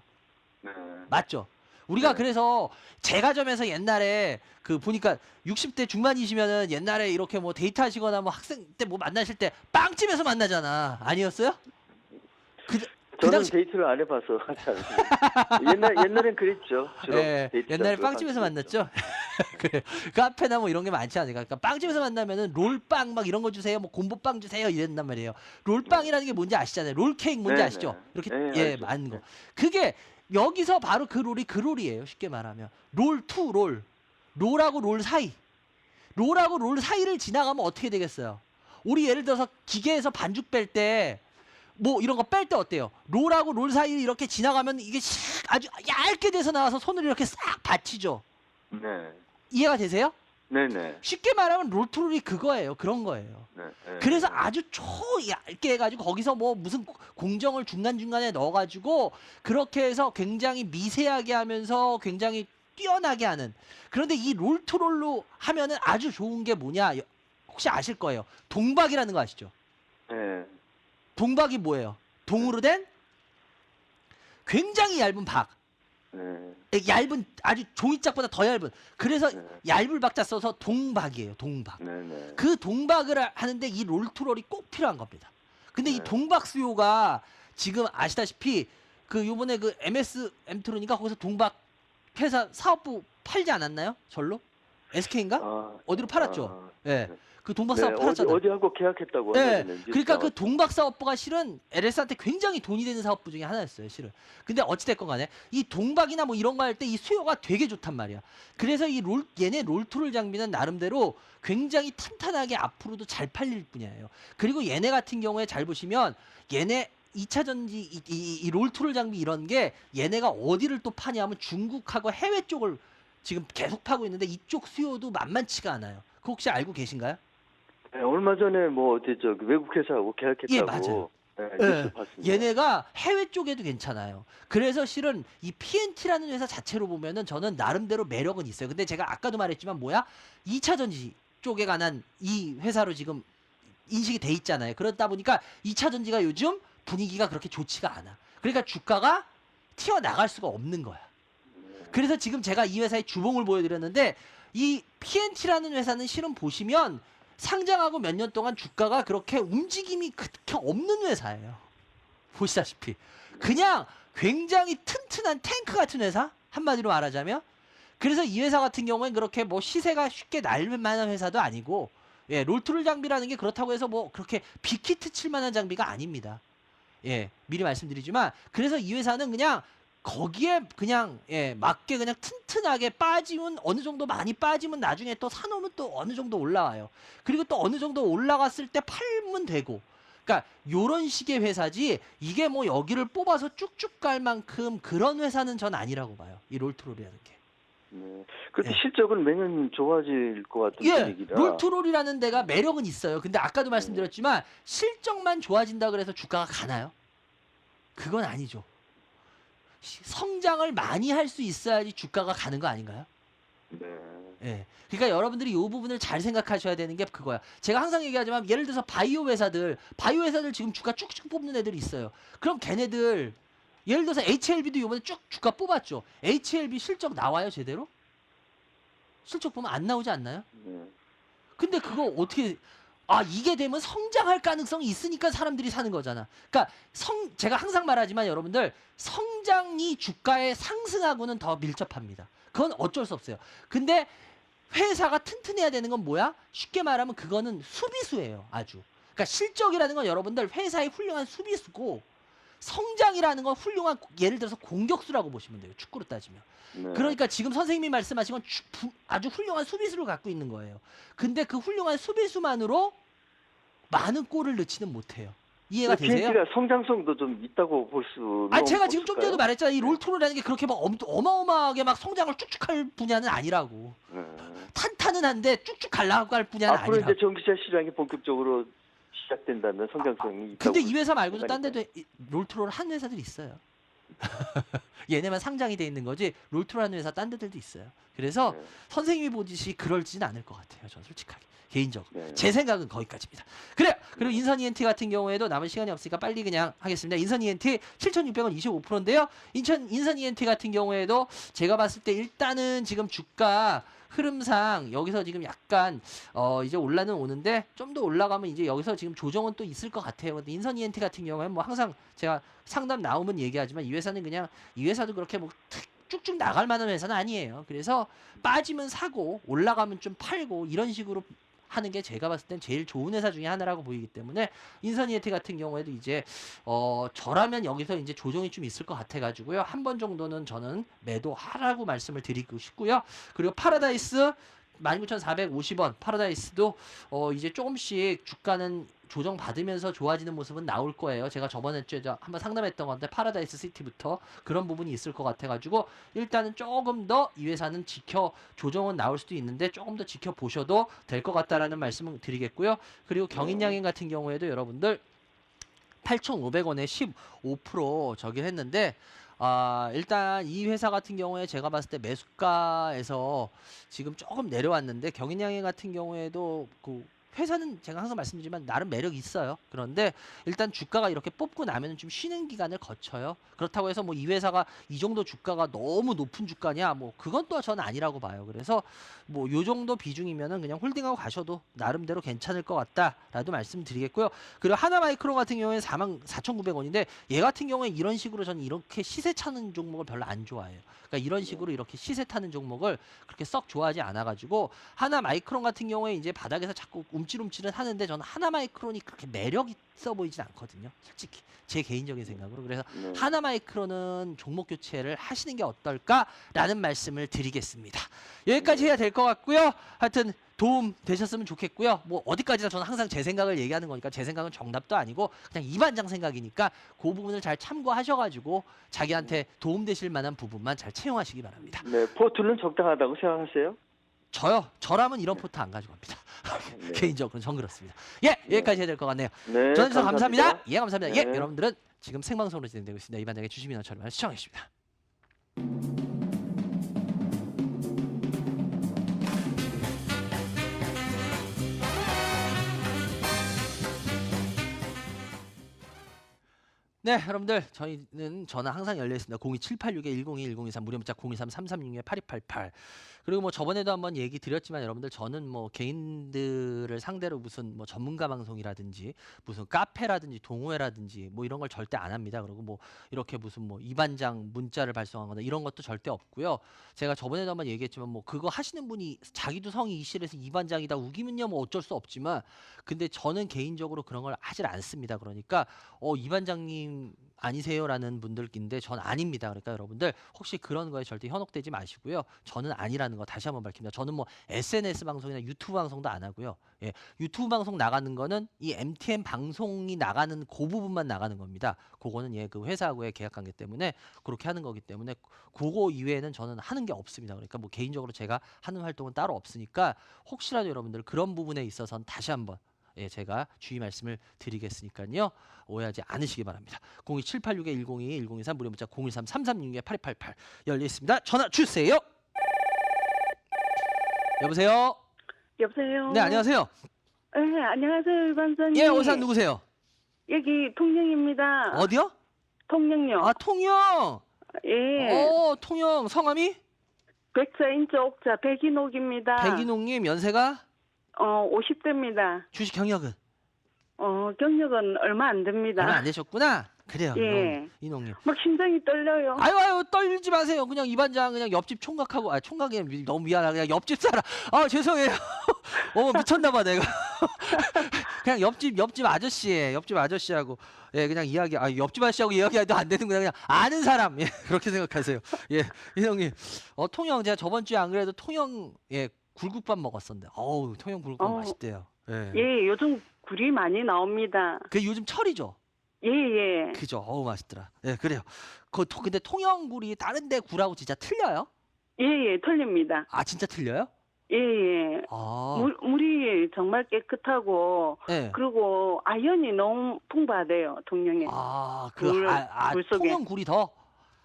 네. 맞죠? 우리가 네. 그래서 제과점에서 옛날에 그 보니까 60대 중반이시면은 옛날에 이렇게 뭐 데이트하시거나 뭐 학생 때 뭐 만나실 때 빵집에서 만나잖아. 아니었어요? 그 저는 당시 데이트를 안 해봐서 잘 옛날엔 그랬죠. 주로 예, 데이트 옛날에 장소가 빵집에서 빵집이었죠. 만났죠? 그래. 카페나 뭐 이런 게 많지 않으니까. 그러니까 빵집에서 만나면은 롤빵 막 이런 거 주세요. 뭐 곰보빵 주세요. 이랬단 말이에요. 롤빵이라는 게 뭔지 아시잖아요. 롤케이크 뭔지 네, 아시죠? 네. 이렇게 네, 예, 알죠. 많은 거. 네. 그게 여기서 바로 그 롤이 그 롤이에요. 쉽게 말하면. 롤 투 롤. 롤하고 롤 사이. 롤하고 롤 사이를 지나가면 어떻게 되겠어요? 우리 예를 들어서 기계에서 반죽 뺄 때 뭐 이런 거 뺄 때 어때요? 롤하고 롤 사이 이렇게 지나가면 이게 샥 아주 얇게 돼서 나와서 손을 이렇게 싹 받치죠. 네. 이해가 되세요? 네네. 쉽게 말하면 롤투롤이 그거예요. 그런 거예요. 네. 네. 그래서 아주 초얇게 해가지고 거기서 뭐 무슨 공정을 중간중간에 넣어가지고 그렇게 해서 굉장히 미세하게 하면서 굉장히 뛰어나게 하는. 그런데 이 롤투롤로 하면은 아주 좋은 게 뭐냐? 혹시 아실 거예요. 동박이라는 거 아시죠? 네. 동박이 뭐예요? 동으로 된 굉장히 얇은 박. 네. 얇은 아주 종이짝보다 더 얇은. 그래서 네. 얇을 박자 써서 동박이에요. 동박. 네네. 그 동박을 하는데 이 롤투롤이 꼭 필요한 겁니다. 근데 이 네. 동박 수요가 지금 아시다시피 그 요번에 그 MSM트론인가 거기서 동박 회사 사업부 팔지 않았나요? 절로? SK인가? 어디로 팔았죠? 예. 네. 그 동박 네, 사업 팔았잖아요. 어디하고 계약했다고 네, 하는데 그러니까 그 동박 사업부가 실은 LS한테 굉장히 돈이 되는 사업부 중에 하나였어요, 실은. 근데 어찌됐건 간에 이 동박이나 뭐 이런 거 할 때 이 수요가 되게 좋단 말이야. 그래서 이 얘네 롤투롤 장비는 나름대로 굉장히 탄탄하게 앞으로도 잘 팔릴 분야예요. 그리고 얘네 같은 경우에 잘 보시면 얘네 2차 전지 이 롤투롤 장비 이런 게 얘네가 어디를 또 파냐면 중국하고 해외 쪽을 지금 계속 파고 있는데 이쪽 수요도 만만치가 않아요. 그거 혹시 알고 계신가요? 네, 얼마 전에 뭐 어디 저 외국 회사하고 계약했다고. 예, 맞아요. 네, 예, 뉴스 봤습니다. 얘네가 해외 쪽에도 괜찮아요. 그래서 실은 이 PNT라는 회사 자체로 보면은 저는 나름대로 매력은 있어요. 근데 제가 아까도 말했지만 뭐야? 2차 전지 쪽에 관한 이 회사로 지금 인식이 돼 있잖아요. 그러다 보니까 2차 전지가 요즘 분위기가 그렇게 좋지가 않아. 그러니까 주가가 튀어나갈 수가 없는 거야. 그래서 지금 제가 이 회사의 주봉을 보여드렸는데 이 PNT라는 회사는 실은 보시면 상장하고 몇 년 동안 주가가 그렇게 움직임이 그렇게 없는 회사예요. 보시다시피 그냥 굉장히 튼튼한 탱크 같은 회사 한마디로 말하자면. 그래서 이 회사 같은 경우엔 그렇게 뭐 시세가 쉽게 날릴 만한 회사도 아니고 예, 롤투롤 장비라는 게 그렇다고 해서 뭐 그렇게 빅히트 칠 만한 장비가 아닙니다. 예, 미리 말씀드리지만 그래서 이 회사는 그냥 거기에 그냥 예, 맞게 그냥 튼튼하게 빠지면 어느 정도 많이 빠지면 나중에 또 사놓으면 또 어느 정도 올라와요. 그리고 또 어느 정도 올라갔을 때 팔면 되고. 그러니까 요런 식의 회사지 이게 뭐 여기를 뽑아서 쭉쭉 갈 만큼 그런 회사는 전 아니라고 봐요. 이 롤트롤이라는 게. 네. 그래도 예. 실적은 매년 좋아질 것 같은 예, 분위기라. 롤트롤이라는 데가 매력은 있어요. 근데 아까도 말씀드렸지만 실적만 좋아진다 그래서 주가가 가나요? 그건 아니죠. 성장을 많이 할 수 있어야지 주가가 가는 거 아닌가요? 네. 예. 그러니까 여러분들이 이 부분을 잘 생각하셔야 되는 게 그거야. 제가 항상 얘기하지만 예를 들어서 바이오 회사들 지금 주가 쭉쭉 뽑는 애들이 있어요. 그럼 걔네들 예를 들어서 HLB도 이번에 쭉 주가 뽑았죠. HLB 실적 나와요 제대로? 실적 보면 안 나오지 않나요? 네. 근데 그거 어떻게 이게 되면 성장할 가능성이 있으니까 사람들이 사는 거잖아. 그러니까 제가 항상 말하지만 여러분들 성장이 주가에 상승하고는 더 밀접합니다. 그건 어쩔 수 없어요. 근데 회사가 튼튼해야 되는 건 뭐야? 쉽게 말하면 그거는 수비수예요. 아주. 그러니까 실적이라는 건 여러분들 회사의 훌륭한 수비수고 성장이라는 건 훌륭한 예를 들어서 공격수라고 보시면 돼요. 축구로 따지면. 네. 그러니까 지금 선생님이 말씀하신 건 아주 훌륭한 수비수를 갖고 있는 거예요. 근데 그 훌륭한 수비수만으로 많은 골을 넣지는 못해요. 이해가 되세요? TNT가 성장성도 좀 있다고 볼 수. 제가 지금 좀 전에도 말했잖아요. 이 롤토로라는 게 그렇게 막 어마어마하게 막 성장을 쭉쭉 할 분야는 아니라고. 네. 탄탄은 한데 쭉쭉 갈라갈 분야는 앞으로 아니라고. 이제 전기차 시장이 본격적으로 시작된다면 성장성이 있다고. 근데 이 회사 말고도 딴 생각하니까요. 데도 롤트롤 한 회사들이 있어요. 얘네만 상장이 돼 있는 거지 롤트롤 하는 회사 딴 데들도 있어요. 그래서 네. 선생님이 보듯이 그럴지는 않을 것 같아요. 저는 솔직하게 개인적으로 네. 제 생각은 거기까지입니다. 그래요. 그리고 인선 ENT 같은 경우에도 남은 시간이 없으니까 빨리 그냥 하겠습니다. 인선 ENT 7,600원 25%인데요. 인선 ENT 같은 경우에도 제가 봤을 때 일단은 지금 주가 흐름상 여기서 지금 약간 이제 올라는 오는데 좀 더 올라가면 이제 여기서 지금 조정은 또 있을 것 같아요. 근데 인선 ENT 같은 경우에는 뭐 항상 제가 상담 나오면 얘기하지만 이 회사는 그냥 이 회사도 그렇게 뭐 쭉쭉 나갈 만한 회사는 아니에요. 그래서 빠지면 사고 올라가면 좀 팔고 이런 식으로 하는 게 제가 봤을 땐 제일 좋은 회사 중에 하나라고 보이기 때문에 인선 ENT 같은 경우에도 이제 저라면 여기서 이제 조정이 좀 있을 것 같아 가지고요. 한 번 정도는 저는 매도하라고 말씀을 드리고 싶고요. 그리고 파라다이스 19,450원 파라다이스도 이제 조금씩 주가는 조정 받으면서 좋아지는 모습은 나올 거예요. 제가 저번에 주에 한번 상담했던 건데 파라다이스 시티부터 그런 부분이 있을 것 같아가지고 일단은 조금 더 이 회사는 조정은 나올 수도 있는데 조금 더 지켜보셔도 될 것 같다라는 말씀을 드리겠고요. 그리고 경인양행 같은 경우에도 여러분들 8,500원에 15% 저기 했는데 일단 이 회사 같은 경우에 제가 봤을 때 매수가에서 지금 조금 내려왔는데 경인양행 같은 경우에도 그 회사는 제가 항상 말씀드리지만 나름 매력이 있어요. 그런데 일단 주가가 이렇게 뽑고 나면 좀 쉬는 기간을 거쳐요. 그렇다고 해서 뭐 이 회사가 이 정도 주가가 너무 높은 주가냐 뭐 그건 또 저는 아니라고 봐요. 그래서 뭐 요 정도 비중이면은 그냥 홀딩하고 가셔도 나름대로 괜찮을 것 같다라도 말씀드리겠고요. 그리고 하나마이크론 같은 경우에는 44,900원인데 얘 같은 경우에 이런 식으로 저는 이렇게 시세 차는 종목을 별로 안 좋아해요. 그러니까 이런 식으로 이렇게 시세 타는 종목을 그렇게 썩 좋아하지 않아가지고 하나마이크론 같은 경우에 이제 바닥에서 자꾸 움찔움찔은 하는데 저는 하나마이크론이 그렇게 매력 있어 보이진 않거든요. 솔직히 제 개인적인 생각으로. 그래서 네. 하나마이크론은 종목 교체를 하시는 게 어떨까라는 말씀을 드리겠습니다. 여기까지 해야 될 것 같고요. 하여튼 도움 되셨으면 좋겠고요. 뭐 어디까지나 저는 항상 제 생각을 얘기하는 거니까 제 생각은 정답도 아니고 그냥 이반장 생각이니까 그 부분을 잘 참고하셔가지고 자기한테 도움 되실 만한 부분만 잘 채용하시기 바랍니다. 네, 포트는 적당하다고 생각하세요? 저라면 이런 포트 안 가져갑니다. 네. 개인적으로는 전 그렇습니다. 예, 여기까지 해야 될 것 같네요. 네, 전해주셔서 감사합니다. 예, 감사합니다. 예, 네. 여러분들은 지금 생방송으로 진행되고 있습니다. 이반장의 주식민원 처리만 시청하겠습니다. 네, 여러분들 저희는 전화 항상 열려 있습니다. 02786-102-1023 무료 문자 023-336-8288. 그리고 뭐 저번에도 한번 얘기 드렸지만 여러분들 저는 뭐 개인들을 상대로 무슨 뭐 전문가 방송이라든지 무슨 카페라든지 동호회라든지 뭐 이런 걸 절대 안 합니다. 그리고 뭐 이렇게 무슨 뭐 이반장 문자를 발송하거나 이런 것도 절대 없고요. 제가 저번에도 한번 얘기했지만 뭐 그거 하시는 분이 자기도 성이 이실해서 이반장이다 우기면요 뭐 어쩔 수 없지만 근데 저는 개인적으로 그런 걸 하질 않습니다. 그러니까 이반장님 아니세요라는 분들인데 전 아닙니다. 그러니까 여러분들 혹시 그런 거에 절대 현혹되지 마시고요. 저는 아니라는 거 다시 한번 밝힙니다. 저는 뭐 SNS 방송이나 유튜브 방송도 안 하고요. 예, 유튜브 방송 나가는 거는 이 MTN 방송이 나가는 그 부분만 나가는 겁니다. 그거는 그 회사하고의 계약 관계 때문에 그렇게 하는 거기 때문에 그거 이외에는 저는 하는 게 없습니다. 그러니까 뭐 개인적으로 제가 하는 활동은 따로 없으니까 혹시라도 여러분들 그런 부분에 있어서는 다시 한번 제가 주의 말씀을 드리겠으니까요. 오해하지 않으시기 바랍니다. 02786-102, 1023 무료 문자 013-336-8288 열려 있습니다. 전화 주세요. 여보세요. 여보세요. 네, 안녕하세요. 네, 안녕하세요, 일반장님. 예, 어디서 누구세요? 여기 통영입니다. 어디요? 통영요. 아, 통영. 예. 통영 성함이 백자인자 옥자 백인옥입니다. 백인홍님, 연세가 50대입니다. 주식 경력은 경력은 얼마 안 됩니다. 얼마 안 되셨구나. 그래요. 예. 인홍님. 막 심장이 떨려요. 아유 떨지 마세요. 그냥 이 반장 그냥 옆집 총각하고 총각이 너무 미안하 그냥 옆집 사람. 죄송해요. 미쳤나봐 내가. 그냥 옆집 아저씨하고 그냥 이야기 옆집 아저씨하고 이야기해도 안 되는구나. 그냥 아는 사람 그렇게 생각하세요. 인홍님. 통영 제가 저번 주에 안 그래도 통영 굴국밥 먹었었는데 통영 굴국밥 맛있대요. 예, 요즘 굴이 많이 나옵니다. 그 요즘 철이죠. 예. 그죠. 맛있더라. 그래요. 근데 통영굴이 다른 데 굴하고 진짜 틀려요? 예, 틀립니다. 진짜 틀려요? 예. 물이 정말 깨끗하고 네. 그리고 아연이 너무 풍부하대요, 통영에. 굴 속에. 통영굴이 더?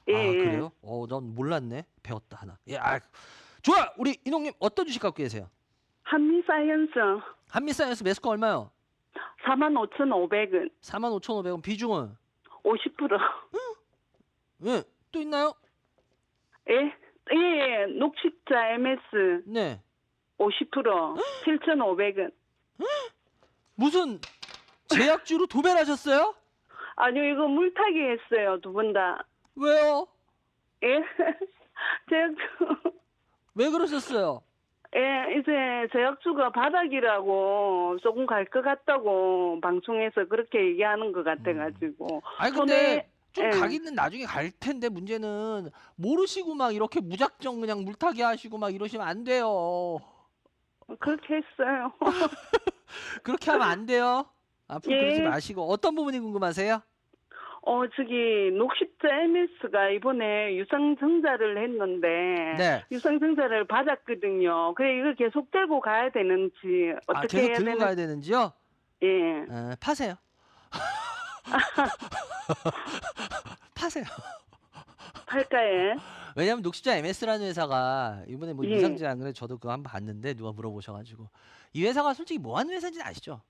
예. 그래요? 난 몰랐네. 배웠다 하나. 좋아. 우리 인홍님 어떤 주식 갖고 계세요? 한미사이언스 한미사이언스 매수가 얼마요? 45,500원. 45,500원. 비중은? 50%. 또 있나요? 예. 녹십자 MS 네. 50% 7,500원. 무슨 제약주로 도배를 하셨어요? 아니요, 이거 물타기 했어요, 두 분 다. 왜요? 예. 제약주. 왜 그러셨어요? 예, 이제 제약주가 바닥이라고 조금 갈 것 같다고 방송에서 그렇게 얘기하는 것 같아가지고. 근데 좀 예. 가기는 나중에 갈 텐데 문제는 모르시고 막 이렇게 무작정 그냥 물타기 하시고 막 이러시면 안 돼요. 그렇게 했어요. 그렇게 하면 안 돼요. 앞으로 예. 그러지 마시고. 어떤 부분이 궁금하세요? 녹십자 MS가 이번에 유상증자를 했는데, 네. 유상증자를 받았거든요. 그래, 이걸 계속 들고 가야 되는지, 어떻게 계속 해야 들고 되는지. 가야 되는지요? 예. 파세요. 파세요. 팔까에? 왜냐면 녹십자 MS라는 회사가 이번에 뭐 예. 유상증자 안 그래 저도 그거 한번 봤는데 누가 물어보셔가지고 이 회사가 솔직히 뭐 하는 회사인지 아시죠?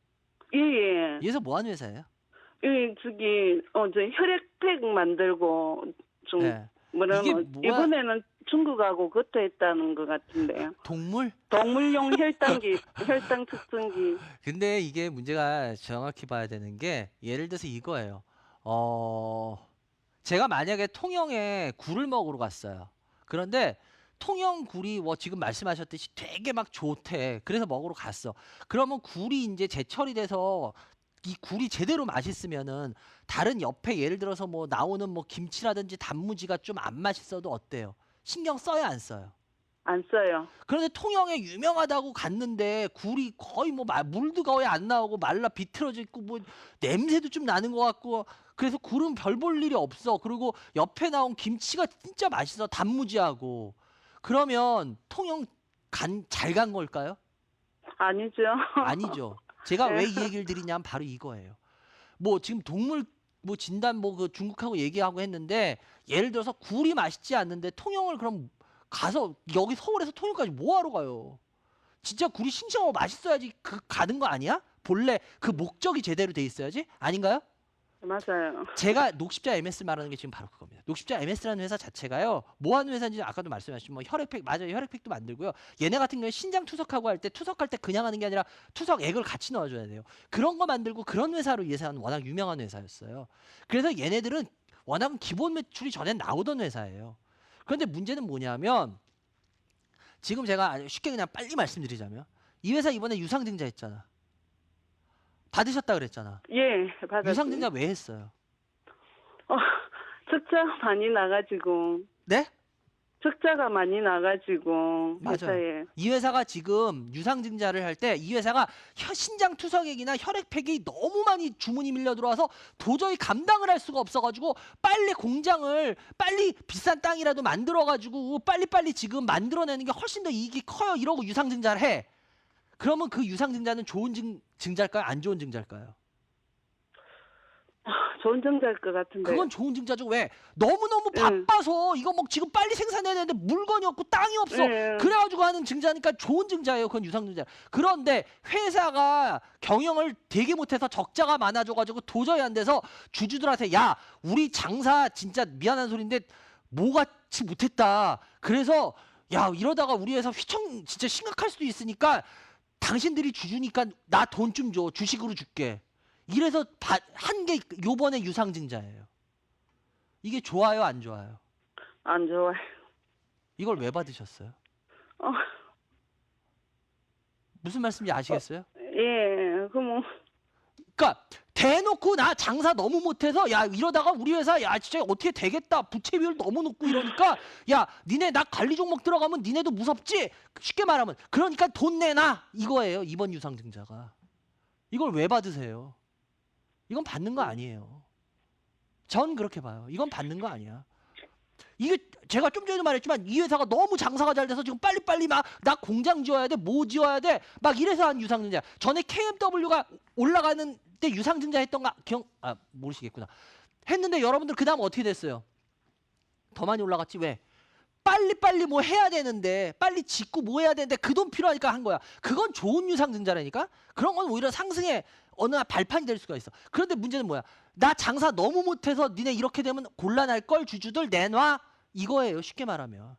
예. 이 회사 뭐 하는 회사예요? 저 혈액팩 만들고, 좀, 네. 뭐라면, 이게 이번에는 중국하고 그것도 했다는 것 같은데요. 동물? 동물용 혈당 측정기. 근데 이게 문제가 정확히 봐야 되는 게 예를 들어서 이거예요. 제가 만약에 통영에 굴을 먹으러 갔어요. 그런데 통영 굴이 지금 말씀하셨듯이 되게 막 좋대. 그래서 먹으러 갔어. 그러면 굴이 이제 제철이 돼서 이 굴이 제대로 맛있으면은 다른 옆에 예를 들어서 뭐 나오는 뭐 김치라든지 단무지가 좀 안 맛있어도 어때요? 신경 써요, 안 써요? 안 써요. 그런데 통영에 유명하다고 갔는데 굴이 거의 뭐 물도 거의 안 나오고 말라 비틀어져 있고 뭐 냄새도 좀 나는 것 같고 그래서 굴은 별 볼 일이 없어. 그리고 옆에 나온 김치가 진짜 맛있어. 단무지하고. 그러면 통영 잘 간 걸까요? 아니죠. 아니죠. 제가 네. 왜 이 얘기를 드리냐면 바로 이거예요. 뭐 지금 동물 뭐 진단 그 중국하고 얘기하고 했는데 예를 들어서 굴이 맛있지 않는데 통영을 그럼 가서 여기 서울에서 통영까지 뭐 하러 가요? 진짜 굴이 싱싱하고 맛있어야지 가는 거 아니야? 본래 그 목적이 제대로 돼 있어야지? 아닌가요? 맞아요. 제가 녹십자 MS 말하는 게 지금 바로 그겁니다. 녹십자 MS라는 회사 자체가요. 뭐 하는 회사인지 아까도 말씀하신 뭐 혈액팩 맞아요. 혈액팩도 만들고요. 얘네 같은 경우에 신장 투석하고 할 때 투석할 때 그냥 하는 게 아니라 투석액을 같이 넣어줘야 돼요. 그런 거 만들고 그런 회사로 이 회사는 워낙 유명한 회사였어요. 그래서 얘네들은 워낙 기본 매출이 전에 나오던 회사예요. 그런데 문제는 뭐냐면 지금 제가 쉽게 그냥 빨리 말씀드리자면 이 회사 이번에 유상증자 했잖아. 받으셨다 그랬잖아. 예, 받았어요. 유상증자 왜 했어요? 적자 많이 나가지고. 네? 적자가 많이 나가지고. 맞아요. 회사에. 이 회사가 지금 유상증자를 할 때 이 회사가 신장 투석액이나 혈액팩이 너무 많이 주문이 밀려 들어와서 도저히 감당을 할 수가 없어가지고 빨리 공장을 빨리 비싼 땅이라도 만들어가지고 빨리빨리 지금 만들어내는 게 훨씬 더 이익이 커요. 이러고 유상증자를 해. 그러면 그 유상증자는 좋은 증자일까요? 안 좋은 증자일까요? 좋은 정자일 것 같은데. 그건 좋은 증자죠. 왜? 너무너무 예. 바빠서 이거 뭐 지금 빨리 생산해야 되는데 물건이 없고 땅이 없어. 예. 그래가지고 하는 증자니까 좋은 증자예요. 그건 유상증자. 그런데 회사가 경영을 되게 못해서 적자가 많아져가지고 도저히 안 돼서 주주들한테 야 우리 장사 진짜 미안한 소리인데 뭐같이 못했다. 그래서 야 이러다가 우리 회사 휘청 진짜 심각할 수도 있으니까 당신들이 주주니까 나 돈 좀 줘. 주식으로 줄게. 이래서 한 게 요번에 유상증자예요. 이게 좋아요, 안 좋아요? 안 좋아요. 이걸 왜 받으셨어요? 어, 무슨 말씀인지 아시겠어요? 예, 그럼 그러니까 대놓고 나 장사 너무 못해서 야 이러다가 우리 회사 야 진짜 어떻게 되겠다 부채 비율 너무 높고 이러니까 야 니네 나 관리 종목 들어가면 니네도 무섭지 쉽게 말하면 그러니까 돈 내놔 이거예요 이번 유상증자가. 이걸 왜 받으세요? 이건 받는 거 아니에요. 전 그렇게 봐요. 이건 받는 거 아니야. 이게 제가 좀 전에도 말했지만 이 회사가 너무 장사가 잘 돼서 지금 빨리빨리 막 나 공장 지어야 돼, 뭐 지어야 돼, 막 이래서 한 유상증자. 전에 KMW가 올라가는 때 유상증자 했던가 모르시겠구나. 했는데 여러분들 그 다음 어떻게 됐어요? 더 많이 올라갔지 왜? 빨리빨리 뭐 해야 되는데 빨리 짓고 뭐 해야 되는데 그 돈 필요하니까 한 거야. 그건 좋은 유상증자라니까. 그런 건 오히려 상승의 어느 발판이 될 수가 있어. 그런데 문제는 뭐야? 나 장사 너무 못해서 니네 이렇게 되면 곤란할 걸 주주들 내놔 이거예요. 쉽게 말하면.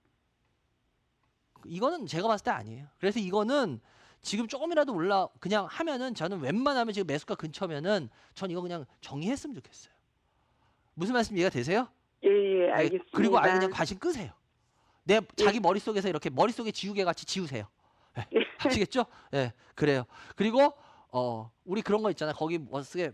이거는 제가 봤을 때 아니에요. 그래서 이거는 지금 조금이라도 그냥 하면은 저는 웬만하면 지금 매수가 근처면은 전 이거 그냥 정리했으면 좋겠어요. 무슨 말씀 이해가 되세요? 예, 알겠습니다. 그리고 아예 그냥 관심 끄세요. 자기 머릿속에서 이렇게 머릿속에 지우개 같이 지우세요. 네, 아시겠죠? 예, 그래요. 그리고 우리 그런 거 있잖아. 거기 뭐 쓰게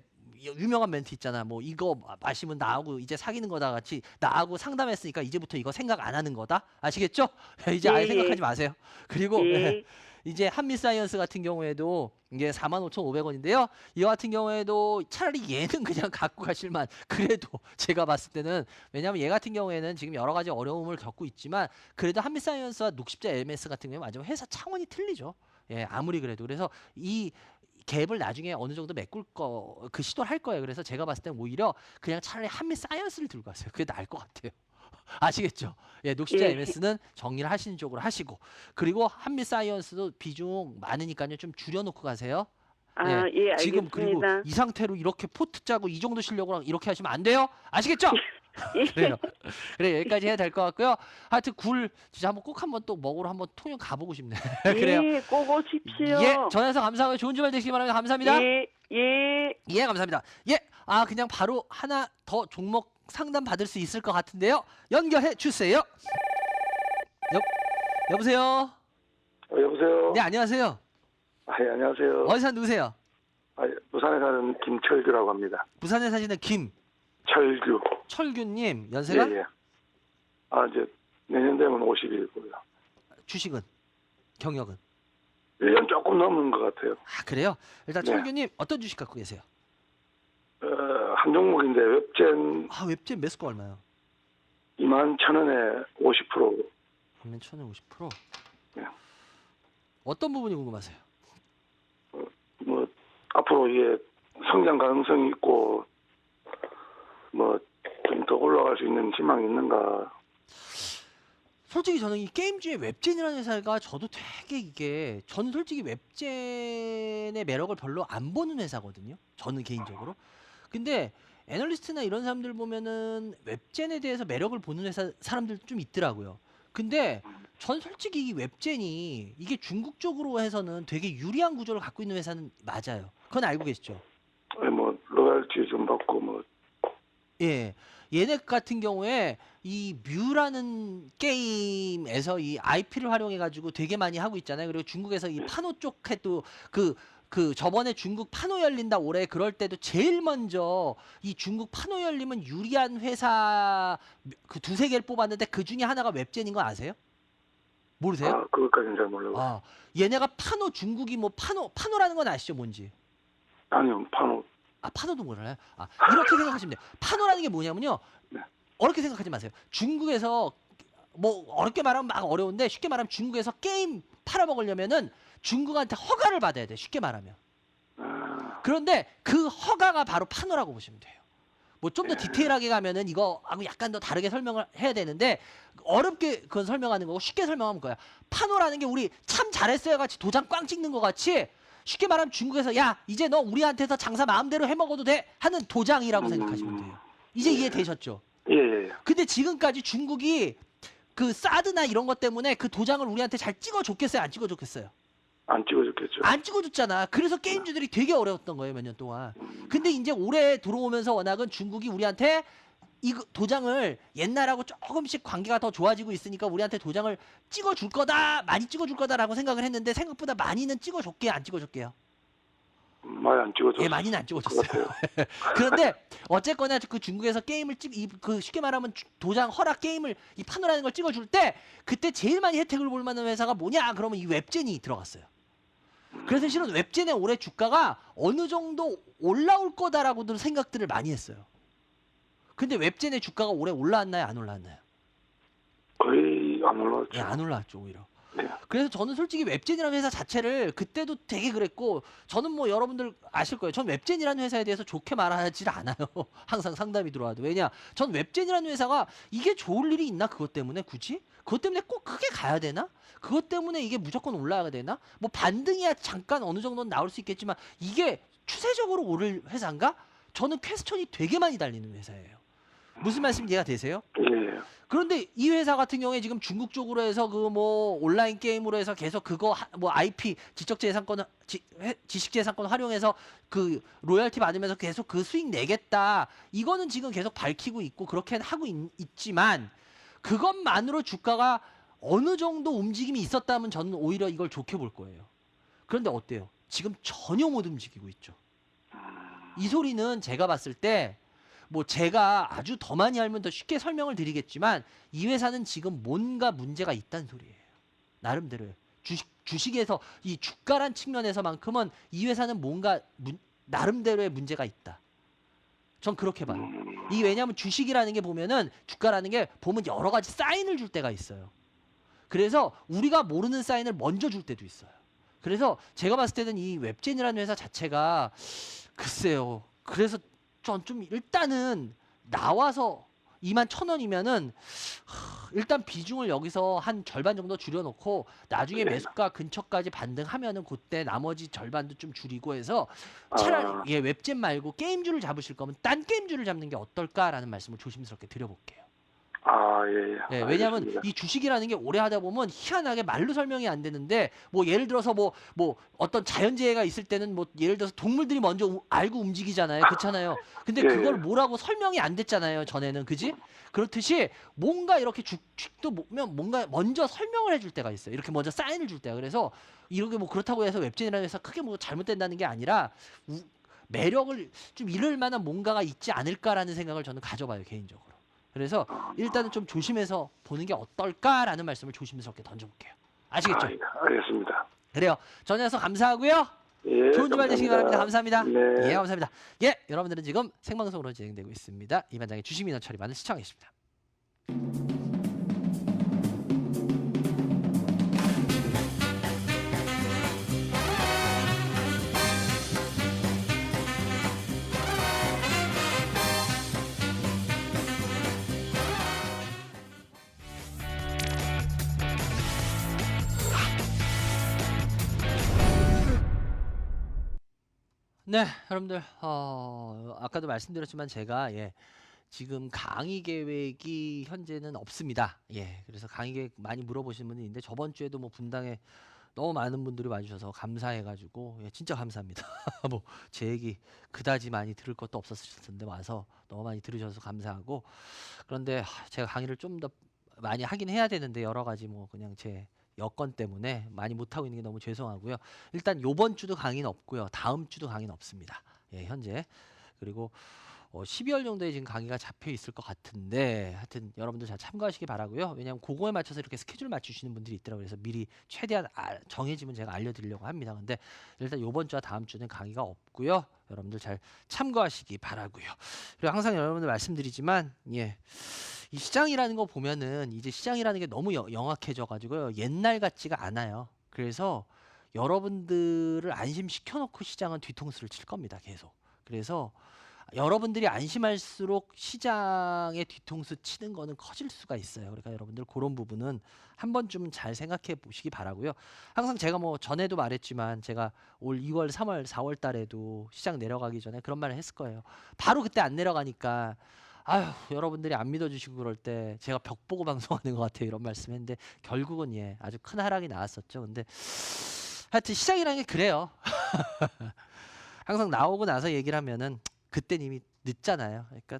유명한 멘트 있잖아. 뭐 이거 마시면 나하고 이제 사귀는 거다 같이 나하고 상담했으니까 이제부터 이거 생각 안 하는 거다. 아시겠죠? 이제 아예 생각하지 마세요. 그리고 이제 한미사이언스 같은 경우에도 이게 45,500원인데요. 이거 같은 경우에도 차라리 얘는 그냥 갖고 가실만. 그래도 제가 봤을 때는 왜냐하면 얘 같은 경우에는 지금 여러 가지 어려움을 겪고 있지만 그래도 한미사이언스와 녹십자 LMS 같은 경우에 맞으면 회사 차원이 틀리죠. 예, 아무리 그래도 그래서 이 갭을 나중에 어느 정도 메꿀 그 시도를 할 거예요. 그래서 제가 봤을 땐 오히려 그냥 차라리 한미사이언스를 들고 가세요. 그게 나을 것 같아요. 아시겠죠? 예, 녹십자 MS는 정리를 하시는 쪽으로 하시고 그리고 한미사이언스도 비중 많으니까요. 좀 줄여놓고 가세요. 예, 알겠습니다. 지금 그리고 이 상태로 이렇게 포트 짜고 이 정도 실력으로 이렇게 하시면 안 돼요. 아시겠죠? 그래요. 그래 여기까지 해야 될 것 같고요. 하여튼 굴 진짜 한번 또 먹으러 한번 통영 가보고 싶네. 그래요. 예, 꼭 오십시오. 예, 전화해서 감사하고요. 좋은 주말 되시기 바랍니다. 감사합니다. 예. 감사합니다. 예, 그냥 바로 하나 더 종목 상담 받을 수 있을 것 같은데요. 연결해 주세요. 여보세요. 여보세요. 네, 안녕하세요. 예, 안녕하세요. 어디 사는 누구세요? 부산에 사는 김철규라고 합니다. 부산에 사시는 철규님. 연세가? 예. 이제 내년 되면 50이고요. 주식은? 경력은? 1년 조금 넘은 것 같아요. 그래요? 일단 네. 철규님 어떤 주식 갖고 계세요? 한 종목인데 웹젠 웹젠 매수가 얼마요? 21,000원에 50%. 21,000원 50%? 네. 어떤 부분이 궁금하세요? 뭐 앞으로 이게 성장 가능성이 있고 뭐 좀 더 올라갈 수 있는 희망이 있는가? 솔직히 저는 이 게임주의 웹젠이라는 회사가 저도 되게 저는 솔직히 웹젠의 매력을 별로 안 보는 회사거든요. 저는 개인적으로. 근데 애널리스트나 이런 사람들 보면은 웹젠에 대해서 매력을 보는 사람들 좀 있더라고요. 근데 전 솔직히 이 웹젠이 이게 중국 쪽으로 해서는 되게 유리한 구조를 갖고 있는 회사는 맞아요. 그건 알고 계시죠? 뭐 로열티 좀 받고 뭐. 예. 얘네 같은 경우에 이 뮤라는 게임에서 이 IP를 활용해 가지고 되게 많이 하고 있잖아요. 그리고 중국에서 이 파노 쪽에 또 저번에 중국 파노 열린다 올해 그럴 때도 제일 먼저 이 중국 파노 열리면 유리한 회사 그 두세 개를 뽑았는데 그 중에 하나가 웹젠인 거 아세요? 모르세요? 그것까지는 잘 몰라요. 얘네가 파노 중국이 뭐 파노라는 건 아시죠? 뭔지? 아니요, 파노. 파노도 몰라요? 이렇게 생각하시면 돼요. 파노라는 게 뭐냐면요. 네. 어렵게 생각하지 마세요. 중국에서 뭐 어렵게 말하면 막 어려운데 쉽게 말하면 중국에서 게임 팔아먹으려면은 중국한테 허가를 받아야 돼. 쉽게 말하면. 그런데 그 허가가 바로 파노라고 보시면 돼요. 뭐 좀 더 디테일하게 가면은 이거하고 약간 더 다르게 설명을 해야 되는데 어렵게 그건 설명하는 거고 쉽게 설명하면 거야. 파노라는 게 우리 참 잘했어요 같이 도장 꽝 찍는 거 같이 쉽게 말하면 중국에서 야 이제 너 우리한테서 장사 마음대로 해먹어도 돼 하는 도장이라고 생각하시면 돼요. 이제 이해되셨죠? 예, 예. 근데 지금까지 중국이 그 사드나 이런 것 때문에 그 도장을 우리한테 잘 찍어줬겠어요? 안 찍어줬겠어요? 안 찍어줬겠죠. 안 찍어줬잖아. 그래서 게임주들이 되게 어려웠던 거예요, 몇 년 동안. 근데 이제 올해 들어오면서 워낙은 중국이 우리한테 이 도장을 옛날하고 조금씩 관계가 더 좋아지고 있으니까 우리한테 도장을 찍어줄 거다, 많이 찍어줄 거다라고 생각을 했는데 생각보다 많이는 찍어줬게요, 안 찍어줬게요? 많이 안 찍어줬어요. 예, 많이는 안 찍어줬어요. 그런데 어쨌거나 그 중국에서 게임을 그 쉽게 말하면 도장 허락 게임을 이 파노라는 걸 찍어줄 때 그때 제일 많이 혜택을 볼 만한 회사가 뭐냐? 그러면 이 웹젠이 들어갔어요. 그래서 실은 웹젠의 올해 주가가 어느 정도 올라올 거다라고들 생각들을 많이 했어요. 근데 웹젠의 주가가 올해 올라왔나요? 안 올라왔나요? 거의 안 올라왔죠. 예, 안 올라왔죠, 오히려. 네. 그래서 저는 솔직히 웹젠이라는 회사 자체를 그때도 되게 그랬고 저는 뭐 여러분들 아실 거예요. 전 웹젠이라는 회사에 대해서 좋게 말하지 않아요. 항상 상담이 들어와도. 왜냐? 전 웹젠이라는 회사가 이게 좋을 일이 있나? 그것 때문에 굳이? 그것 때문에 꼭 크게 가야 되나? 그것 때문에 이게 무조건 올라가야 되나? 뭐 반등이야 잠깐 어느 정도는 나올 수 있겠지만 이게 추세적으로 오를 회사인가? 저는 퀘스천이 되게 많이 달리는 회사예요. 무슨 말씀 이해가 되세요? 예. 그런데 이 회사 같은 경우에 지금 중국 쪽으로 해서 그 뭐 온라인 게임으로 해서 계속 그거 뭐 IP 지식재산권 활용해서 그 로열티 받으면서 계속 그 수익 내겠다. 이거는 지금 계속 밝히고 있고 그렇게 하고 있지만 그것만으로 주가가 어느 정도 움직임이 있었다면 저는 오히려 이걸 좋게 볼 거예요. 그런데 어때요? 지금 전혀 못 움직이고 있죠. 이 소리는 제가 봤을 때 뭐 제가 아주 더 많이 알면 더 쉽게 설명을 드리겠지만 이 회사는 지금 뭔가 문제가 있다는 소리예요. 나름대로요. 주식에서 이 주가란 측면에서만큼은 이 회사는 뭔가 나름대로의 문제가 있다. 전 그렇게 봐요. 이게 왜냐하면 주식이라는 게 보면은 주가라는 게 보면 여러 가지 사인을 줄 때가 있어요. 그래서 우리가 모르는 사인을 먼저 줄 때도 있어요. 그래서 제가 봤을 때는 이 웹젠이라는 회사 자체가 글쎄요. 그래서 전 좀 일단은 나와서 21,000원이면은 일단 비중을 여기서 한 절반 정도 줄여놓고 나중에 매수가 근처까지 반등하면은 그때 나머지 절반도 좀 줄이고 해서 차라리 웹젠 말고 게임주를 잡으실 거면 딴 게임주를 잡는 게 어떨까라는 말씀을 조심스럽게 드려볼게요. 예. 네, 왜냐하면 알겠습니다. 이 주식이라는 게 오래 하다 보면 희한하게 말로 설명이 안 되는데 뭐 예를 들어서 뭐 어떤 자연재해가 있을 때는 뭐 예를 들어서 동물들이 먼저 알고 움직이잖아요. 그렇잖아요. 근데 예, 그걸 예. 뭐라고 설명이 안 됐잖아요. 전에는. 그지? 그렇듯이 뭔가 이렇게 주식도 보면 뭔가 먼저 설명을 해줄 때가 있어요. 이렇게 먼저 사인을 줄 때가. 그래서 이렇게 뭐 그렇다고 해서 웹진이라는 회사 크게 뭐 잘못된다는 게 아니라 매력을 좀 잃을 만한 뭔가가 있지 않을까라는 생각을 저는 가져봐요. 개인적으로. 그래서 일단은 좀 조심해서 보는 게 어떨까라는 말씀을 조심스럽게 던져볼게요. 아시겠죠? 예, 알겠습니다. 그래요. 전화해서 감사하고요. 예, 좋은 주말 되시기 바랍니다. 감사합니다. 네. 예, 감사합니다. 예, 여러분들은 지금 생방송으로 진행되고 있습니다. 이반장의 주식민원 처리반을 시청하고 계십니다. 네, 여러분들 아까도 말씀드렸지만 제가 지금 강의 계획이 현재는 없습니다. 그래서 강의 계획 많이 물어보시는 분이 있는데 저번 주에도 뭐 분당에 너무 많은 분들이 와주셔서 감사해가지고 진짜 감사합니다. 뭐 제 얘기 그다지 많이 들을 것도 없었을 텐데 와서 너무 많이 들으셔서 감사하고 그런데 제가 강의를 좀 더 많이 하긴 해야 되는데 여러 가지 뭐 그냥 제 여건 때문에 많이 못하고 있는 게 너무 죄송하고요. 일단 요번 주도 강의는 없고요. 다음 주도 강의는 없습니다. 현재. 그리고 12월 정도에 지금 강의가 잡혀 있을 것 같은데 하여튼 여러분들 잘 참고하시기 바라고요. 왜냐하면 그거에 맞춰서 이렇게 스케줄 맞추시는 분들이 있더라고요. 그래서 미리 최대한 정해지면 제가 알려드리려고 합니다. 근데 일단 요번 주와 다음 주는 강의가 없고요. 여러분들 잘 참고하시기 바라고요. 그리고 항상 여러분들 말씀드리지만 이 시장이라는 거 보면은 이제 시장이라는 게 너무 영악해져 가지고요. 옛날 같지가 않아요. 그래서 여러분들을 안심시켜 놓고 시장은 뒤통수를 칠 겁니다. 계속. 그래서 여러분들이 안심할수록 시장의 뒤통수 치는 거는 커질 수가 있어요. 그러니까 여러분들 그런 부분은 한 번쯤 잘 생각해 보시기 바라고요. 항상 제가 뭐 전에도 말했지만 제가 올 2월, 3월, 4월 달에도 시장 내려가기 전에 그런 말을 했을 거예요. 바로 그때 안 내려가니까 아휴 여러분들이 안 믿어주시고 그럴 때 제가 벽 보고 방송하는 것 같아요. 이런 말씀했는데 결국은 예 아주 큰 하락이 나왔었죠. 근데 하여튼 시장이라는 게 그래요. 항상 나오고 나서 얘기를 하면은 그땐 이미 늦잖아요. 그러니까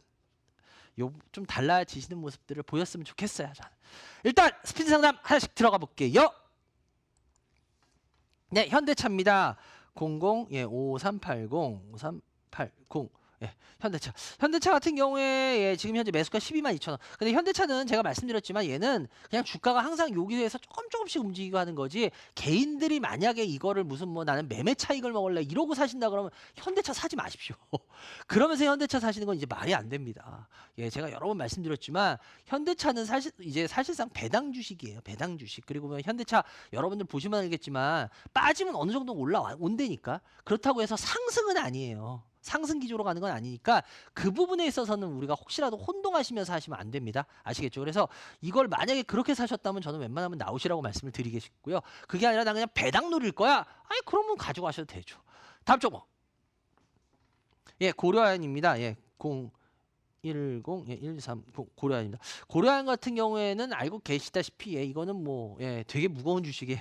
요 좀 달라지시는 모습들을 보였으면 좋겠어요. 저는. 일단 스피드 상담 하나씩 들어가 볼게요. 네, 현대차입니다. 00 예, 5380 5380 예, 현대차 같은 경우에 예, 지금 현재 매수가 122,200,000원. 근데 현대차는 제가 말씀드렸지만 얘는 그냥 주가가 항상 여기에서 조금씩 움직이고 하는 거지. 개인들이 만약에 이거를 무슨 뭐 나는 매매 차익을 먹을래 이러고 사신다 그러면 현대차 사지 마십시오. 그러면서 현대차 사시는 건 이제 말이 안 됩니다. 예, 제가 여러 번 말씀드렸지만 현대차는 사실상 배당 주식이에요. 배당 주식. 그리고 뭐 현대차 여러분들 보시면 알겠지만 빠지면 어느 정도 온다니까. 그렇다고 해서 상승은 아니에요. 상승 기조로 가는 건 아니니까 그 부분에 있어서는 우리가 혹시라도 혼동하시면서 하시면 안 됩니다. 아시겠죠? 그래서 이걸 만약에 그렇게 사셨다면 저는 웬만하면 나오시라고 말씀을 드리겠고요. 그게 아니라 나 그냥 배당 노릴 거야. 아니 그러면 가지고 가셔도 되죠. 다음 종목. 예, 고려아연입니다. 예, 010 예, 130 고려아연입니다. 고려아연 같은 경우에는 알고 계시다시피 예, 이거는 뭐 예, 되게 무거운 주식이에요.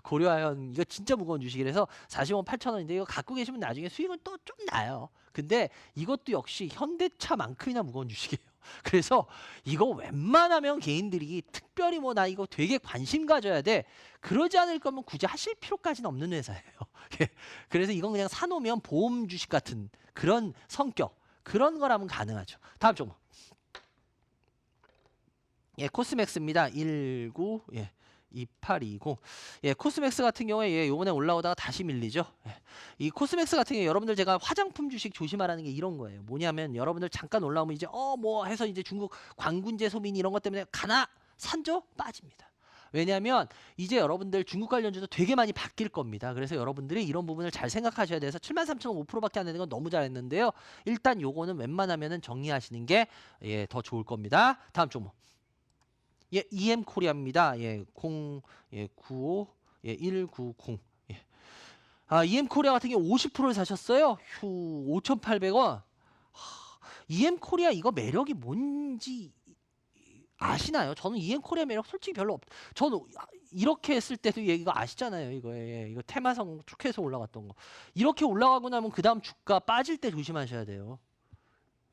고려아연 이거 진짜 무거운 주식이라서 40원 8,000원인데 이거 갖고 계시면 나중에 수익은 또 좀 나요. 근데 이것도 역시 현대차만큼이나 무거운 주식이에요. 그래서 이거 웬만하면 개인들이 특별히 뭐 나 이거 되게 관심 가져야 돼. 그러지 않을 거면 굳이 하실 필요까지는 없는 회사예요. 예. 그래서 이건 그냥 사놓으면 보험 주식 같은 그런 성격. 그런 거라면 가능하죠. 다음 종목. 예, 코스맥스입니다. 19 예. 2820. 예, 코스맥스 같은 경우에 예, 요번에 올라오다가 다시 밀리죠. 예. 이 코스맥스 같은 경우에 여러분들 제가 화장품 주식 조심하라는 게 이런 거예요. 뭐냐면 여러분들 잠깐 올라오면 이제 뭐 해서 이제 중국 관군제 소민 이런 것 때문에 가나 산죠? 빠집니다. 왜냐하면 이제 여러분들 중국 관련주도 되게 많이 바뀔 겁니다. 그래서 여러분들이 이런 부분을 잘 생각하셔야 돼서 73,000원 5%밖에 안 되는 건 너무 잘했는데요. 일단 요거는 웬만하면은 정리하시는 게 예, 더 좋을 겁니다. 다음 종목. 예, EM 코리아입니다. 예, 95 예, 190. 예. 아, EM 코리아 같은 경우 50%를 사셨어요. 휴, 5,800원. EM 코리아 이거 매력이 뭔지 아시나요? 저는 EM 코리아 매력 솔직히 별로 저는 이렇게 했을 때도 이거 아시잖아요. 이거 예, 이거 테마성 쭉 해서 올라갔던 거. 이렇게 올라가고 나면 그 다음 주가 빠질 때 조심하셔야 돼요.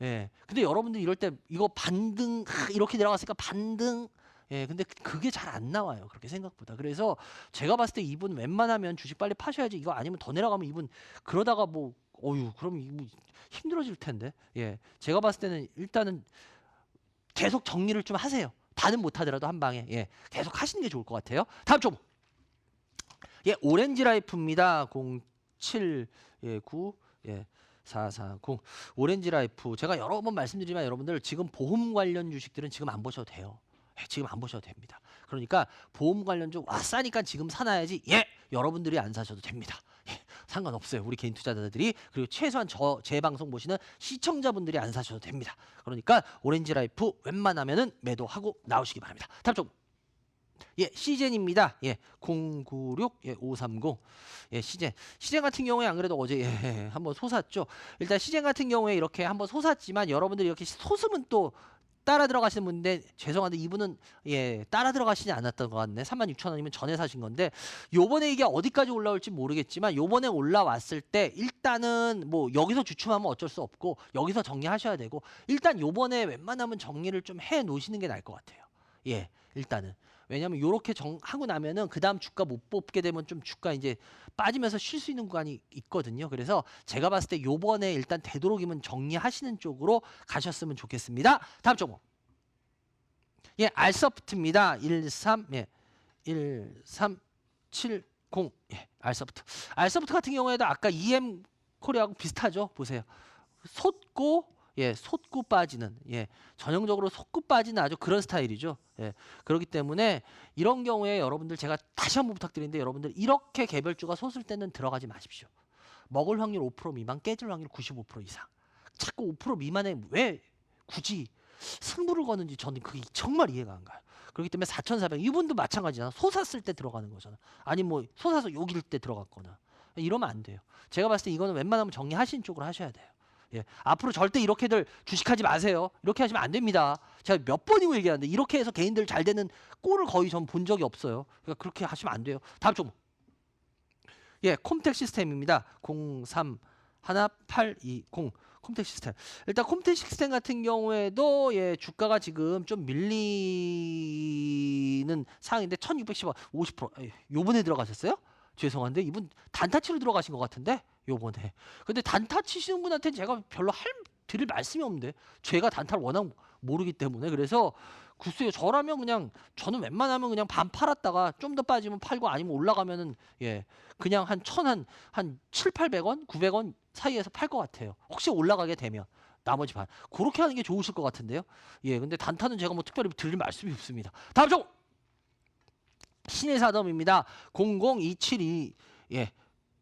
예. 근데 여러분들 이럴 때 이거 반등 이렇게 내려갔으니까 반등 예, 근데 그게 잘 안 나와요. 그렇게 생각보다. 그래서 제가 봤을 때 이분 웬만하면 주식 빨리 파셔야지. 이거 아니면 더 내려가면 이분 그러다가 뭐 그럼 이분 힘들어질 텐데. 예. 제가 봤을 때는 일단은 계속 정리를 좀 하세요. 다는 못하더라도 한 방에 예, 계속 하시는 게 좋을 것 같아요. 다음 종목. 예, 오렌지 라이프입니다. 07 예, 9 예, 440 오렌지 라이프. 제가 여러 번 말씀드리지만 여러분들 지금 보험 관련 주식들은 지금 안 보셔도 돼요. 예, 지금 안 보셔도 됩니다. 그러니까 보험 관련주 싸니까 지금 사놔야지. 예, 여러분들이 안 사셔도 됩니다. 예, 상관없어요. 우리 개인 투자자들이 그리고 최소한 제 방송 보시는 시청자분들이 안 사셔도 됩니다. 그러니까 오렌지 라이프 웬만하면은 매도하고 나오시기 바랍니다. 다음 쪽. 예, 시젠입니다. 예, 096 예, 530 예, 시젠 같은 경우에 안 그래도 어제 예, 한번 솟았죠. 일단 시젠 같은 경우에 이렇게 한번 솟았지만 여러분들이 이렇게 솟으면 또 따라 들어가시는 분인데 죄송한데 이분은 예 따라 들어가시지 않았던 것 같네. 36,000원이면 전에 사신 건데 요번에 이게 어디까지 올라올지 모르겠지만 요번에 올라왔을 때 일단은 뭐 여기서 주춤하면 어쩔 수 없고 여기서 정리하셔야 되고 일단 요번에 웬만하면 정리를 좀 해 놓으시는 게 나을 것 같아요. 예, 일단은 왜냐면 요렇게 하고 나면은 그 다음 주가 못 뽑게 되면 좀 주가 이제 빠지면서 쉴 수 있는 구간이 있거든요. 그래서 제가 봤을 때 요번에 일단 되도록이면 정리하시는 쪽으로 가셨으면 좋겠습니다. 다음 종목. 예, 알서프트입니다. 13 예, 1370 예, 알서프트 같은 경우에도 아까 EM 코리아하고 비슷하죠. 보세요. 솟고 예, 솟고 빠지는 예, 전형적으로 솟고 빠지는 아주 그런 스타일이죠. 예, 그렇기 때문에 이런 경우에 여러분들 제가 다시 한번 부탁드리는데 여러분들 이렇게 개별주가 솟을 때는 들어가지 마십시오. 먹을 확률 5% 미만, 깨질 확률 95% 이상. 자꾸 5% 미만에 왜 굳이 승부를 거는지 저는 그게 정말 이해가 안 가요. 그렇기 때문에 4,400 이분도 마찬가지잖아. 솟았을 때 들어가는 거잖아. 아니 뭐 솟아서 욕일 때 들어갔거나 이러면 안 돼요. 제가 봤을 때 이거는 웬만하면 정리하신 쪽으로 하셔야 돼요. 예, 앞으로 절대 이렇게들 주식하지 마세요. 이렇게 하시면 안 됩니다. 제가 몇 번이고 얘기하는데 이렇게 해서 개인들 잘 되는 꼴을 거의 전 본 적이 없어요. 그러니까 그렇게 하시면 안 돼요. 다음 종목. 예, 콤텍 시스템입니다. 031820 콤텍 시스템. 일단 콤텍 시스템 같은 경우에도 예, 주가가 지금 좀 밀리는 상황인데 1,610원 50%. 요번에 들어가셨어요? 죄송한데 이분 단타치로 들어가신 것 같은데 요번에. 근데 단타 치시는 분한테 제가 별로 드릴 말씀이 없는데 제가 단타를 워낙 모르기 때문에 그래서 글쎄요 저라면 그냥 저는 웬만하면 그냥 반 팔았다가 좀 더 빠지면 팔고 아니면 올라가면은 예 그냥 한 700-800원 900원 사이에서 팔 것 같아요. 혹시 올라가게 되면 나머지 반 그렇게 하는 게 좋으실 것 같은데요. 예 근데 단타는 제가 뭐 특별히 드릴 말씀이 없습니다. 다음 종 신일산업입니다. 00272 예